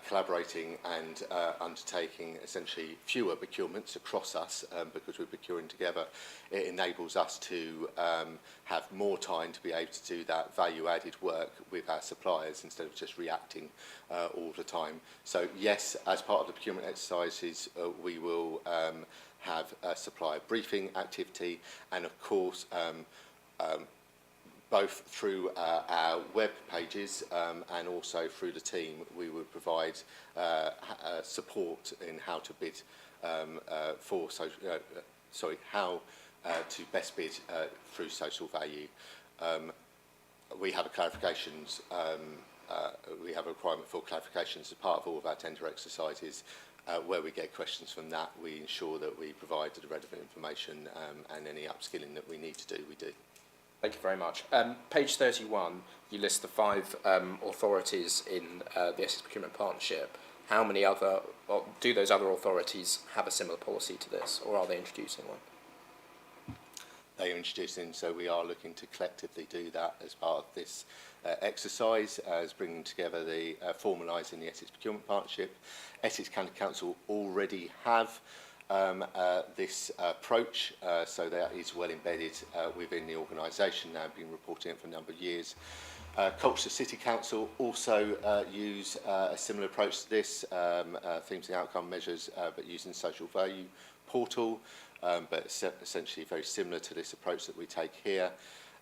collaborating and undertaking essentially fewer procurements across us, because we're procuring together. It enables us to have more time to be able to do that value-added work with our suppliers instead of just reacting all the time. So yes, as part of the procurement exercises, we will have a supplier briefing activity, and of course both through our web pages and also through the team, we would provide support in how to bid for social, how to best bid through social value. We have a clarifications. We have a requirement for clarifications as part of all of our tender exercises. Where we get questions from that, we ensure that we provide the relevant information, and any upskilling that we need to do, we do. Thank you very much. Page 31, you list the 5 authorities in the Essex Procurement Partnership. How many other, or do those other authorities have a similar policy to this, or are they introducing one? They are introducing, so we are looking to collectively do that as part of this exercise, as bringing together the formalising the Essex Procurement Partnership. Essex County Council already have this approach, so that is well embedded within the organisation, now been reporting it for a number of years. Colchester City Council also use a similar approach to this, themes and outcome measures, but using social value portal, but essentially very similar to this approach that we take here.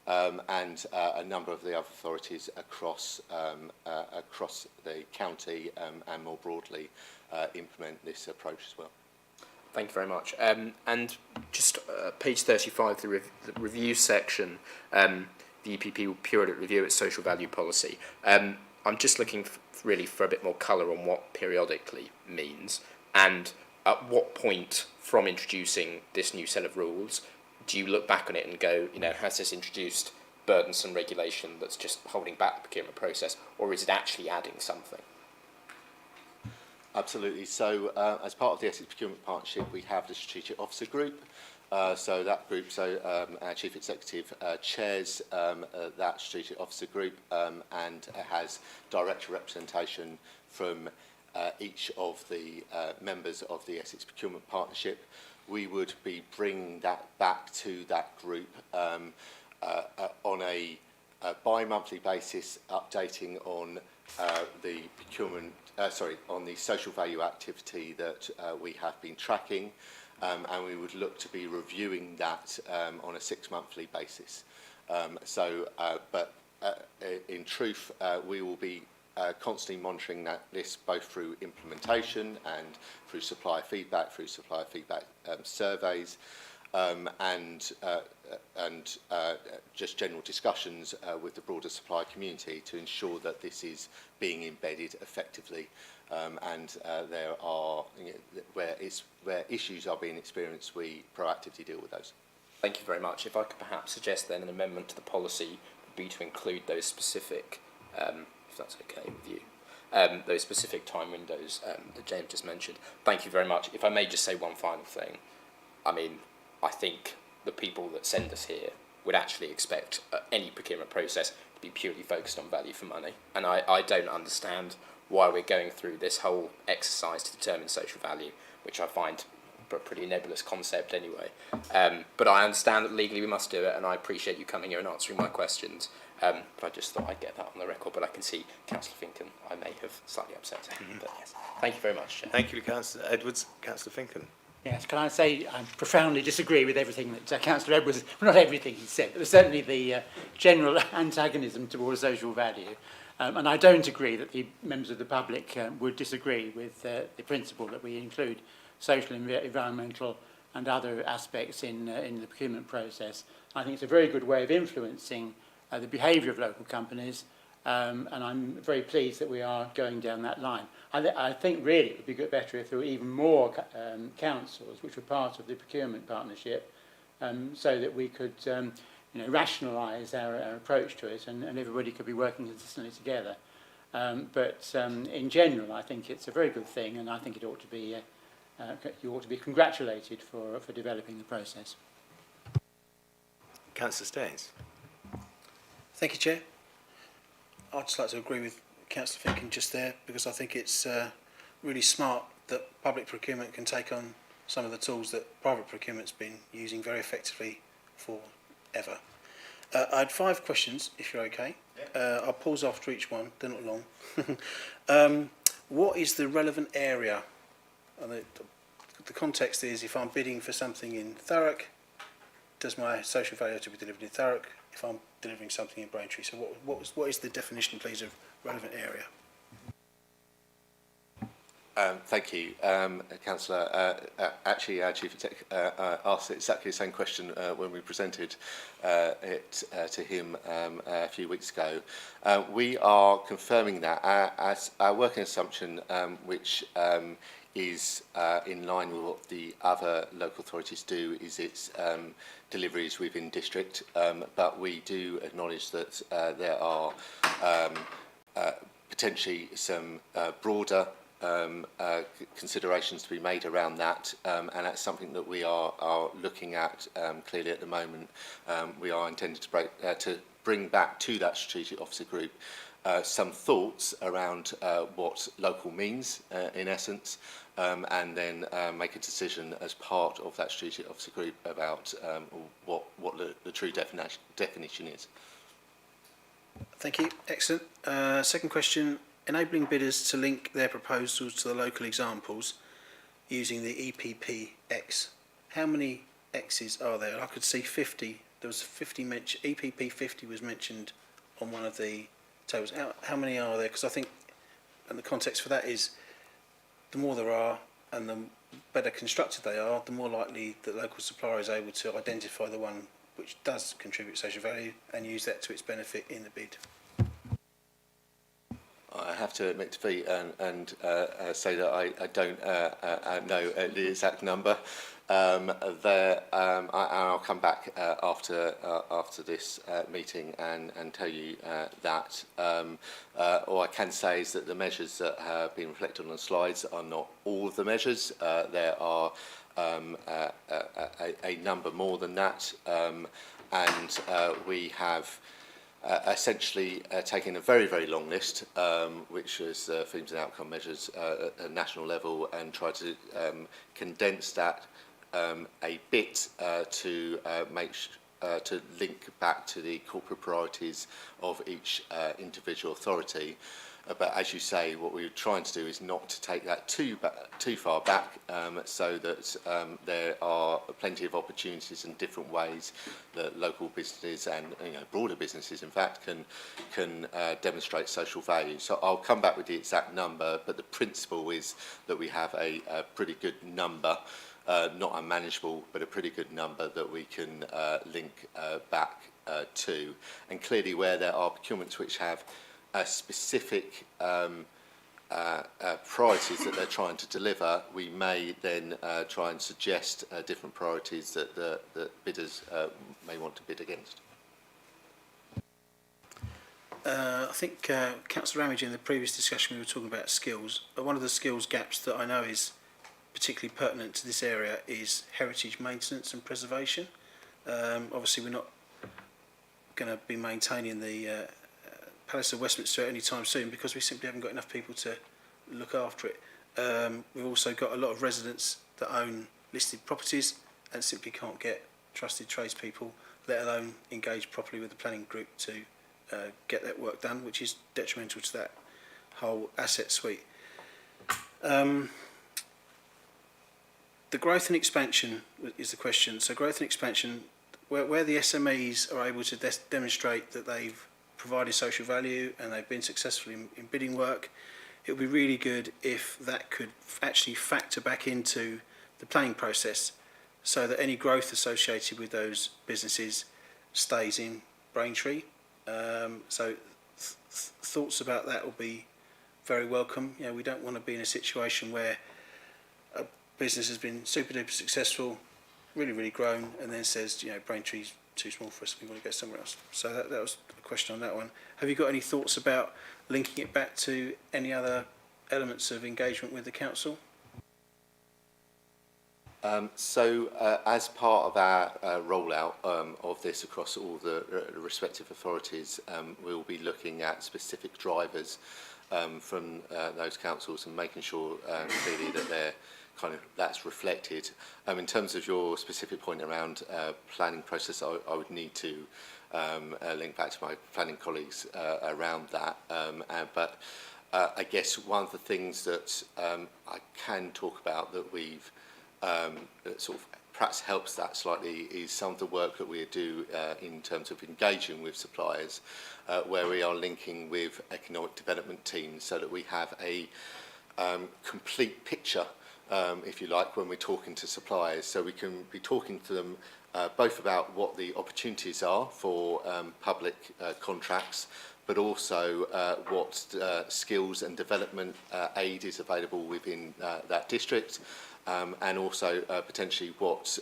And a number of the other authorities across the county and more broadly implement this approach as well. Thank you very much. And just page 35, the review section, the EPP will periodic review its social value policy. I'm just looking really for a bit more colour on what periodically means, and at what point from introducing this new set of rules do you look back on it and go, you know, has this introduced burdensome regulation that's just holding back the procurement process, or is it actually adding something? Absolutely. So as part of the Essex Procurement Partnership, we have the Strategic Officer Group, So that group, our Chief Executive chairs that Strategic Officer group and has direct representation from each of the members of the Essex Procurement Partnership. We would be bringing that back to that group on a bi-monthly basis, updating on the procurement, on the social value activity that we have been tracking, and we would look to be reviewing that on a 6-monthly basis. In truth, we will be constantly monitoring this both through implementation and through supplier feedback, surveys, and just general discussions with the broader supplier community to ensure that this is being embedded effectively, and there are, where issues are being experienced, we proactively deal with those. Thank you very much. If I could perhaps suggest then an amendment to the policy would be to include those specific, if that's okay with you, those specific time windows that James just mentioned. Thank you very much. If I may just say one final thing. I mean, I think the people that send us here would actually expect any procurement process to be purely focused on value for money. And I don't understand why we're going through this whole exercise to determine social value, which I find a pretty nebulous concept anyway. But I understand that legally we must do it, and I appreciate you coming here and answering my questions. But I just thought I'd get that on the record, but I can see Councillor Finken, I may have slightly upset him. But yes, thank you very much, Chair. Thank you, Councillor Edwards. Councillor Finken. Yes, can I say I profoundly disagree with everything that Councillor Edwards, well, not everything he said, but certainly the general antagonism towards social value. And I don't agree that the members of the public would disagree with the principle that we include social, environmental and other aspects in the procurement process. I think it's a very good way of influencing the behaviour of local companies, and I'm very pleased that we are going down that line. I think really it would be better if there were even more councils which were part of the procurement partnership, so that we could rationalise our approach to it, and everybody could be working consistently together. But in general, I think it's a very good thing, and I think it ought to be you ought to be congratulated for developing the process. Councillor Staines. Thank you, Chair. I'd just like to agree with Councillor Finken just there, because I think it's really smart that public procurement can take on some of the tools that private procurement's been using very effectively forever. I had 5 questions, if you're okay. Yeah. I'll pause after each one, they're not long. What is the relevant area? And the context is, if I'm bidding for something in Thurrock, does my social value have to be delivered in Thurrock if I'm delivering something in Braintree? So what is the definition, please, of relevant area? Thank you, Councillor. Actually, our Chief Exec asked exactly the same question when we presented it to him a few weeks ago. We are confirming that as our working assumption, which is in line with what the other local authorities do, is its deliveries within district, but we do acknowledge that there are potentially some broader considerations to be made around that, and that's something that we are looking at clearly at the moment. We are intending to bring back to that strategic officer group some thoughts around what local means in essence, and then make a decision as part of that strategic officer group about what the true definition is. Thank you. Excellent. Second question. Enabling bidders to link their proposals to the local examples using the EPPX. How many X's are there? I could see 50. There was 50 mentioned. EPP 50 was mentioned on one of the tables. How many are there? Because I think, and the context for that is, the more there are and the better constructed they are, the more likely that local supplier is able to identify the one which does contribute social value and use that to its benefit in the bid. I have to admit defeat and say that I don't know the exact number. I'll come back after this meeting and tell you that. All I can say is that the measures that have been reflected on the slides are not all of the measures. There are a number more than that, and we have essentially taken a very, very long list, which was themes and outcome measures at a national level, and tried to condense that a bit to to link back to the corporate priorities of each individual authority. But as you say, what we're trying to do is not to take that too far back, so that there are plenty of opportunities and different ways that local businesses and broader businesses, in fact, can demonstrate social value. So I'll come back with the exact number, but the principle is that we have a pretty good number. Not unmanageable, but a pretty good number that we can link back to. And clearly where there are procurements which have specific priorities that they're trying to deliver, we may then try and suggest different priorities that bidders may want to bid against. I think Councillor Ramage, in the previous discussion we were talking about skills. One of the skills gaps that I know is particularly pertinent to this area is heritage maintenance and preservation. Obviously we're not going to be maintaining the Palace of Westminster any time soon because we simply haven't got enough people to look after it. We've also got a lot of residents that own listed properties and simply can't get trusted tradespeople, let alone engage properly with the planning group to get that work done, which is detrimental to that whole asset suite. The growth and expansion is the question. So growth and expansion, where the SMEs are able to demonstrate that they've provided social value and they've been successful in bidding work, it would be really good if that could actually factor back into the planning process so that any growth associated with those businesses stays in Braintree. So thoughts about that will be very welcome. We don't want to be in a situation where a business has been super duper successful, really grown, and then says, Braintree's too small for us, we want to go somewhere else. So that was a question on that one. Have you got any thoughts about linking it back to any other elements of engagement with the council? As part of our rollout of this across all the respective authorities, we'll be looking at specific drivers from those councils and making sure clearly that they're that's reflected. In terms of your specific point around planning process, I would need to link back to my planning colleagues around that. But I guess one of the things that I can talk about that we've that sort of perhaps helps that slightly is some of the work that we do in terms of engaging with suppliers, where we are linking with economic development teams so that we have a complete picture, if you like, when we're talking to suppliers. So we can be talking to them both about what the opportunities are for public contracts, but also what skills and development aid is available within that district. And also potentially what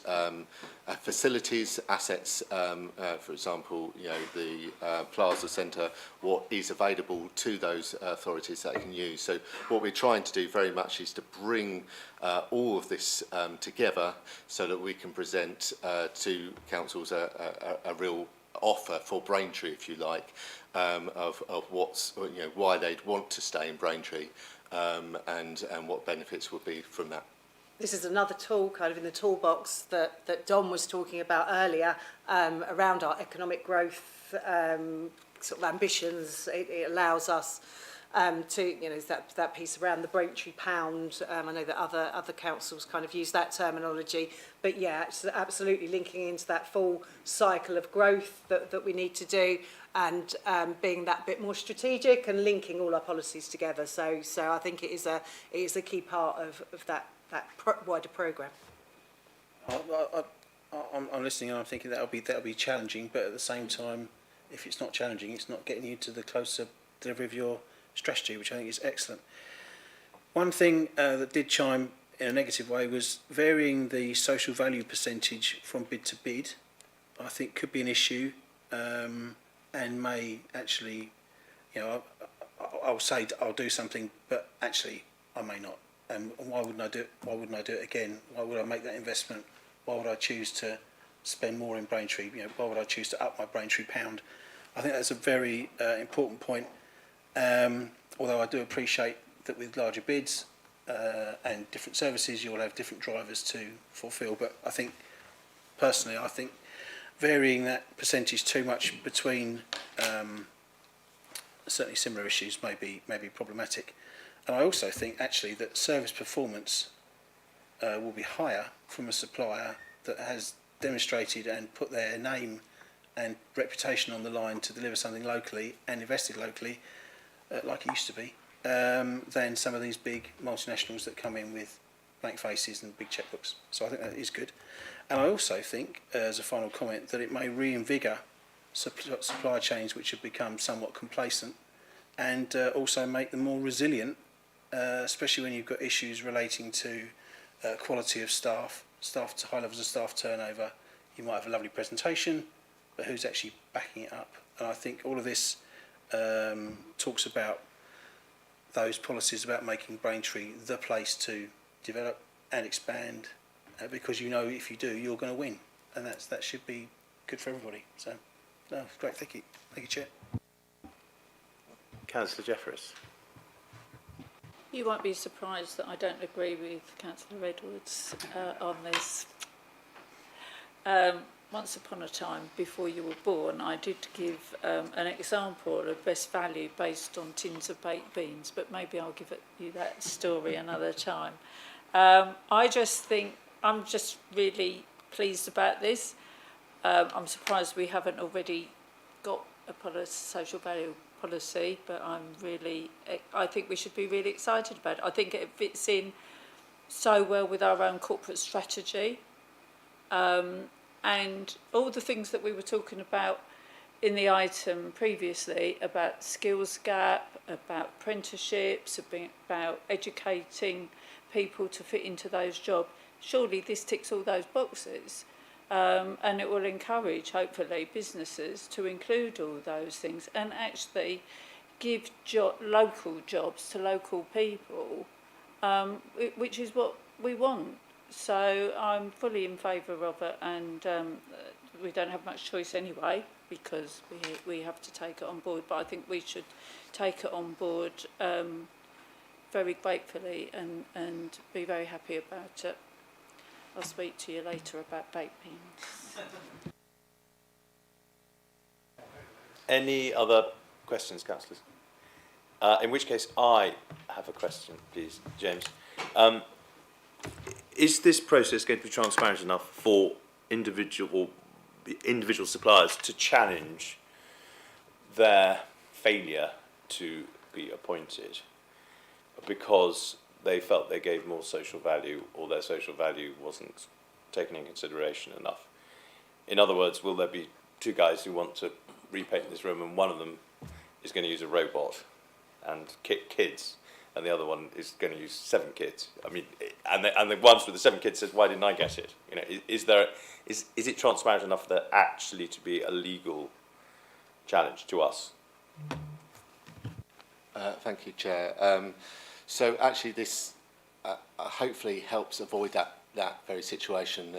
facilities, assets, for example, the Plaza Centre, what is available to those authorities that they can use. So what we're trying to do very much is to bring all of this together so that we can present to councils a real offer for Braintree, if you like, of what's, why they'd want to stay in Braintree, and what benefits would be from that. This is another tool kind of in the toolbox that Don was talking about earlier around our economic growth sort of ambitions. It allows us to, that piece around the Braintree pound. I know that other councils kind of use that terminology, but yeah, it's absolutely linking into that full cycle of growth that we need to do, and being that bit more strategic and linking all our policies together. So I think it is a key part of that wider programme. I'm listening and I'm thinking that'll be challenging, but at the same time, if it's not challenging, it's not getting you to the closer delivery of your strategy, which I think is excellent. One thing that did chime in a negative way was varying the social value percentage from bid to bid. I think could be an issue, and may actually, I'll say I'll do something, but actually I may not And why wouldn't I do it? Why wouldn't I do it again? Why would I make that investment? Why would I choose to spend more in Braintree? You know, why would I choose to up my Braintree pound? I think that's a very important point. Although I do appreciate that with larger bids and different services, you'll have different drivers to fulfil. But I think, personally, I think varying that percentage too much between certainly similar issues may be problematic. And I also think actually that service performance will be higher from a supplier that has demonstrated and put their name and reputation on the line to deliver something locally and invested locally, like it used to be, than some of these big multinationals that come in with blank faces and big checkbooks. So I think that is good. And I also think, as a final comment, that it may reinvigor supply chains which have become somewhat complacent, and also make them more resilient, especially when you've got issues relating to quality of staff, high levels of staff turnover. You might have a lovely presentation, but who's actually backing it up? And I think all of this talks about those policies about making Braintree the place to develop and expand, because you know if you do, you're going to win, and that should be good for everybody. So, no, great, thank you, Chair. Councillor Jeffries. You won't be surprised that I don't agree with Councillor Edwards on this. Once upon a time, before you were born, I did give an example of best value based on tins of baked beans, but maybe I'll give you that story another time. I just think I'm just really pleased about this. I'm surprised we haven't already got a social value policy, but I think we should be really excited about it. I think it fits in so well with our own corporate strategy. And all the things that we were talking about in the item previously about skills gap, about apprenticeships, about educating people to fit into those jobs, surely this ticks all those boxes. And it will encourage, hopefully, businesses to include all those things and actually give local jobs to local people, which is what we want. So I'm fully in favour of it, and we don't have much choice anyway because we have to take it on board. But I think we should take it on board very gratefully and be very happy about it. I'll speak to you later about baked beans. Any other questions, councillors? In which case, I have a question, please, James. Is this process going to be transparent enough for individual suppliers to challenge their failure to be appointed because they felt they gave more social value or their social value wasn't taken in consideration enough? In other words, will there be two guys who want to repaint this room and one of them is going to use a robot and kick kids, and the other one is going to use 7 kids? I mean, and the ones with the 7 kids says, "Why didn't I get it?" You know, is it transparent enough for there actually to be a legal challenge to us? Thank you, Chair. So actually, this hopefully helps avoid that very situation.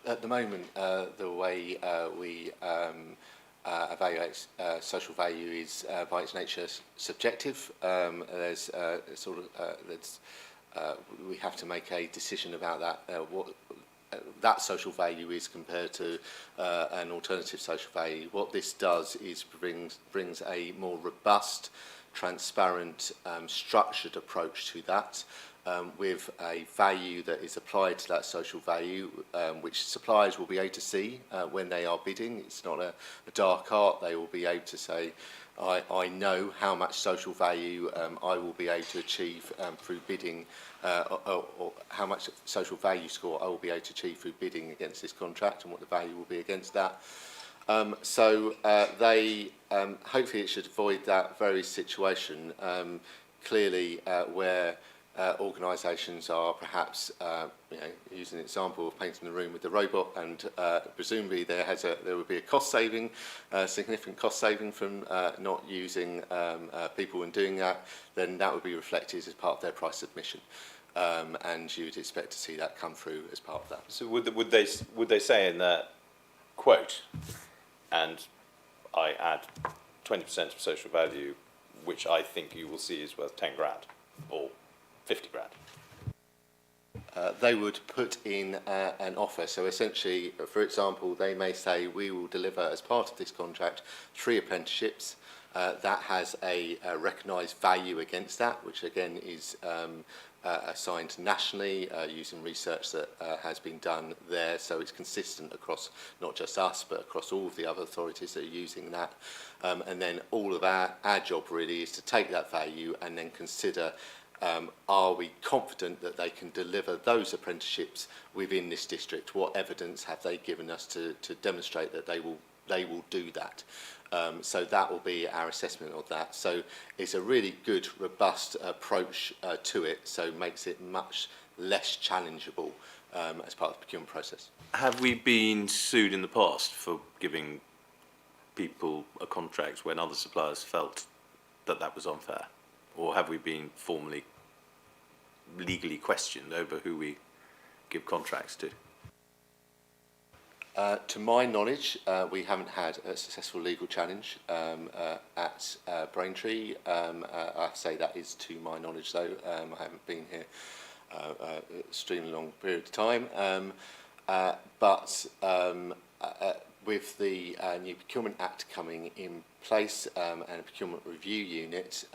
At the moment, the way we evaluate social value is by its nature subjective. There's we have to make a decision about that, what that social value is compared to an alternative social value. What this does is brings a more robust, transparent, structured approach to that, with a value that is applied to that social value, which suppliers will be able to see when they are bidding. It's not a dark art. They will be able to say, I know how much social value I will be able to achieve through bidding, or how much social value score I will be able to achieve through bidding against this contract and what the value will be against that. So hopefully it should avoid that very situation. Clearly, where organisations are perhaps, using an example of painting the room with the robot, and presumably there would be a cost saving, significant cost saving from not using people and doing that, then that would be reflected as part of their price submission. and you would expect to see that come through as part of that. So would they say in that quote, and I add 20% of social value, which I think you will see is worth 10 grand or 50 grand? They would put in an offer. So essentially, for example, they may say we will deliver as part of this contract 3 apprenticeships. That has a recognised value against that, which again is assigned nationally using research that has been done there. So it's consistent across not just us, but across all of the other authorities that are using that. And then all of our job really is to take that value and then consider, are we confident that they can deliver those apprenticeships within this district? What evidence have they given us to demonstrate that they will do that? So that will be our assessment of that. So it's a really good, robust approach to it, so makes it much less challengeable as part of the procurement process. Have we been sued in the past for giving people a contract when other suppliers felt that that was unfair? Or have we been formally, legally questioned over who we give contracts to? To my knowledge, we haven't had a successful legal challenge at Braintree. I say that is to my knowledge, though. I haven't been here an extremely long period of time. But with the new Procurement Act coming in place and a procurement review unit,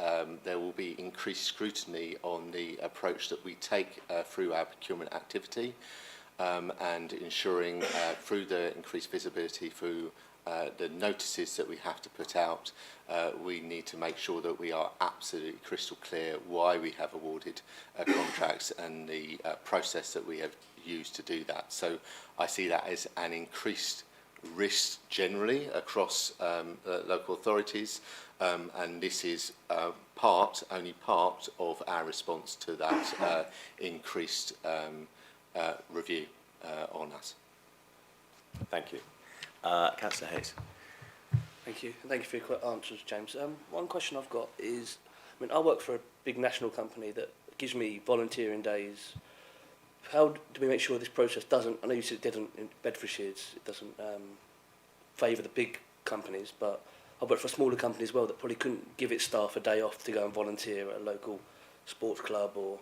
there will be increased scrutiny on the approach that we take through our procurement activity. And ensuring through the increased visibility, through the notices that we have to put out, we need to make sure that we are absolutely crystal clear why we have awarded contracts and the process that we have used to do that. So I see that as an increased risk generally across local authorities, and this is only part of our response to that increased review on us. Thank you. Councillor Hayes. Thank you. Thank you for your quick answers, James. One question I've got is, I work for a big national company that gives me volunteering days. How do we make sure this process doesn't, I know you said it didn't in Bedfordshire, it doesn't favour the big companies, but I work for a smaller company as well that probably couldn't give its staff a day off to go and volunteer at a local sports club. Or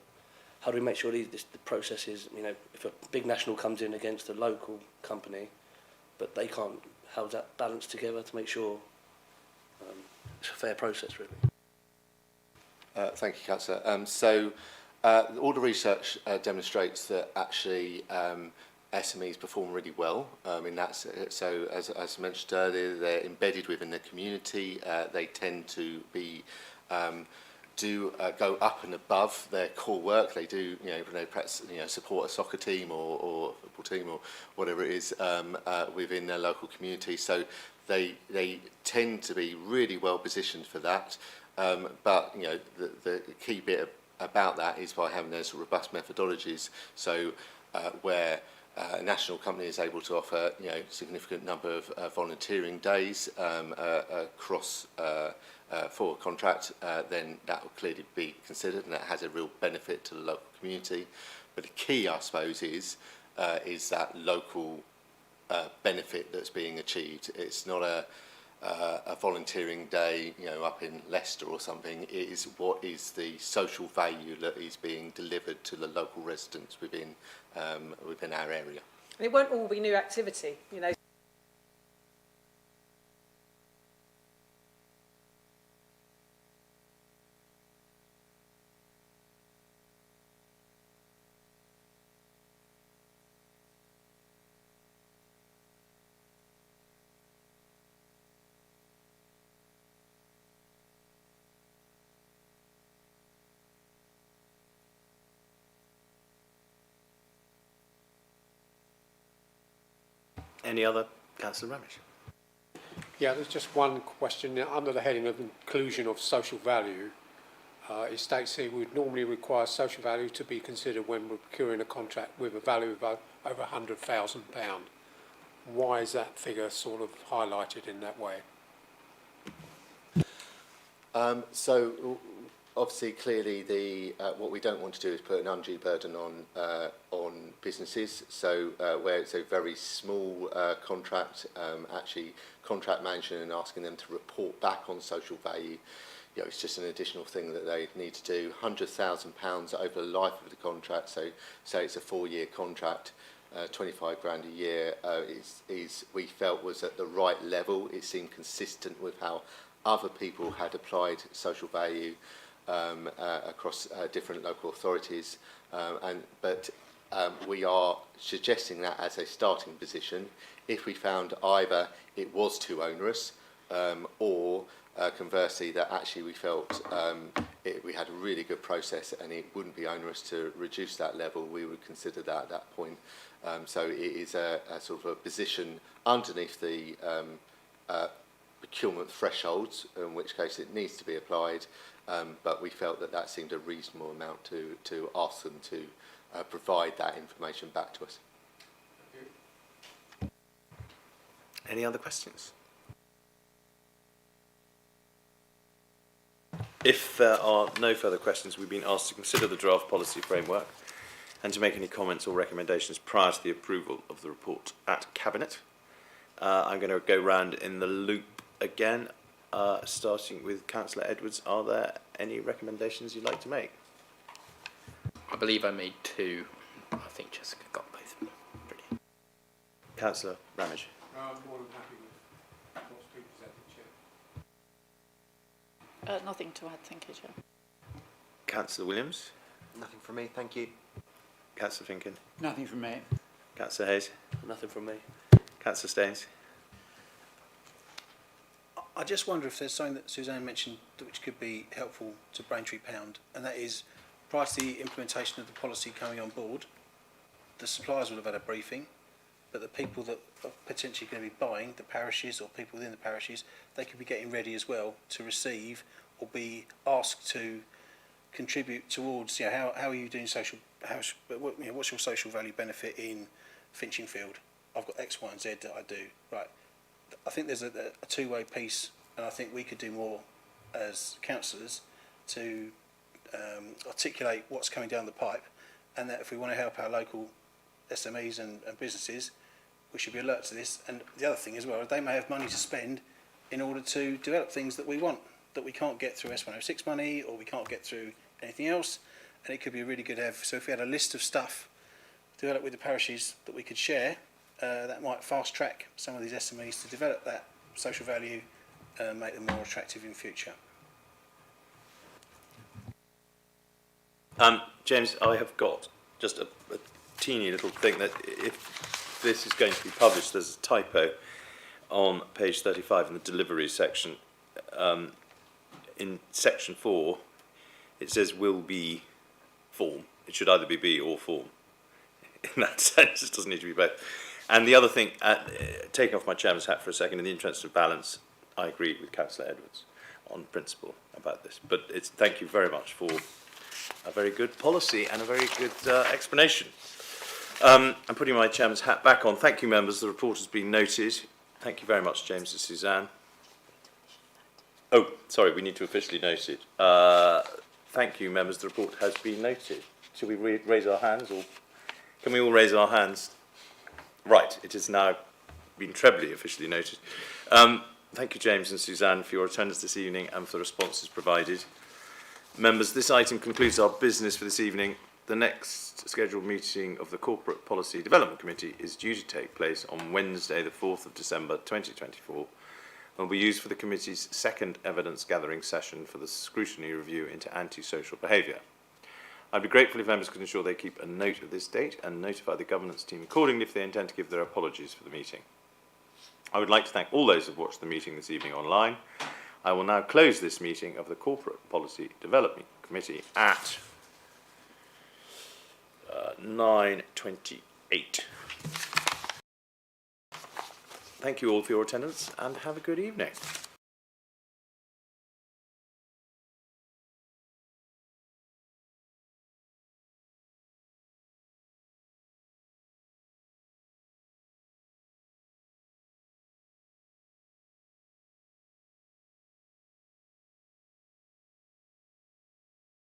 how do we make sure the process is, if a big national comes in against a local company, but they can't, how's that balance together to make sure it's a fair process, really? Thank you, Councillor. All the research demonstrates that actually SMEs perform really well in that. So as mentioned earlier, they're embedded within the community. They tend to be go up and above their core work. They do, perhaps support a soccer team or a football team or whatever it is within their local community. So they tend to be really well positioned for that. But the key bit about that is by having those robust methodologies. So where a national company is able to offer significant number of volunteering days across for a contract, then that will clearly be considered, and that has a real benefit to the local community. But the key, I suppose, is that local benefit that's being achieved. It's not a volunteering day, up in Leicester or something. It is what is the social value that is being delivered to the local residents within our area. And it won't all be new activity, Any other? Councillor Ramage. Yeah, there's just one question. Under the heading of inclusion of social value, it states here we would normally require social value to be considered when we're procuring a contract with a value of over £100,000. Why is that figure sort of highlighted in that way? So obviously, clearly, what we don't want to do is put an undue burden on businesses. So where it's a very small contract, actually contract managing and asking them to report back on social value, it's just an additional thing that they need to do. £100,000 over the life of the contract. So say it's a 4-year contract. 25 grand a year we felt was at the right level. It seemed consistent with how other people had applied social value across different local authorities, but we are suggesting that as a starting position. If we found either it was too onerous or conversely that actually we felt we had a really good process and it wouldn't be onerous to reduce that level, we would consider that at that point. So it is a sort of a position underneath the procurement thresholds, in which case it needs to be applied, but we felt that seemed a reasonable amount to ask them to provide that information back to us. Any other questions? If there are no further questions, we've been asked to consider the draft policy framework and to make any comments or recommendations prior to the approval of the report at Cabinet. I'm going to go round in the loop again, starting with Councillor Edwards. Are there any recommendations you'd like to make? I believe I made 2. I think Jessica got both of them. Brilliant. Councillor Ramage. I'm more than happy with what's been presented, Chair. Nothing to add, thank you, Chair. Councillor Williams. Nothing from me, thank you. Councillor Finkin. Nothing from me. Councillor Hayes. Nothing from me. Councillor Staines. I just wonder if there's something that Suzanne mentioned which could be helpful to Braintree Pound, and that is, prior to the implementation of the policy coming on board, the suppliers will have had a briefing, but the people that are potentially going to be buying, the parishes or people within the parishes, they could be getting ready as well to receive or be asked to contribute towards, how are you doing social, what's your social value benefit in Finchingfield? I've got X, Y and Z that I do. Right. I think there's a two-way piece, and I think we could do more as councillors to articulate what's coming down the pipe, and that if we want to help our local SMEs and businesses, we should be alert to this. And the other thing as well, they may have money to spend in order to develop things that we want, that we can't get through S106 money, or we can't get through anything else, and it could be really good to have. So if we had a list of stuff developed with the parishes that we could share, that might fast track some of these SMEs to develop that social value and make them more attractive in future. James, I have got just a teeny little thing that if this is going to be published, there's a typo on page 35 in the delivery section. In section 4, it says will be form. It should either be be or form. In that sense, it doesn't need to be both. And the other thing, taking off my chairman's hat for a second, in the interest of balance, I agree with Councillor Edwards on principle about this. But thank you very much for a very good policy and a very good explanation. I'm putting my chairman's hat back on. Thank you, members. The report has been noted. Thank you very much, James and Suzanne. Oh, sorry, we need to officially note it. Thank you, members. The report has been noted. Shall we raise our hands, or can we all raise our hands? Right, it has now been trebly officially noted. Thank you, James and Suzanne, for your attendance this evening and for the responses provided. Members, this item concludes our business for this evening. The next scheduled meeting of the Corporate Policy Development Committee is due to take place on Wednesday, the 4th of December 2024, and will be used for the committee's second evidence gathering session for the scrutiny review into antisocial behaviour. I'd be grateful if members could ensure they keep a note of this date and notify the governance team accordingly if they intend to give their apologies for the meeting. I would like to thank all those who have watched the meeting this evening online. I will now close this meeting of the Corporate Policy Development Committee at 9:28. Thank you all for your attendance and have a good evening.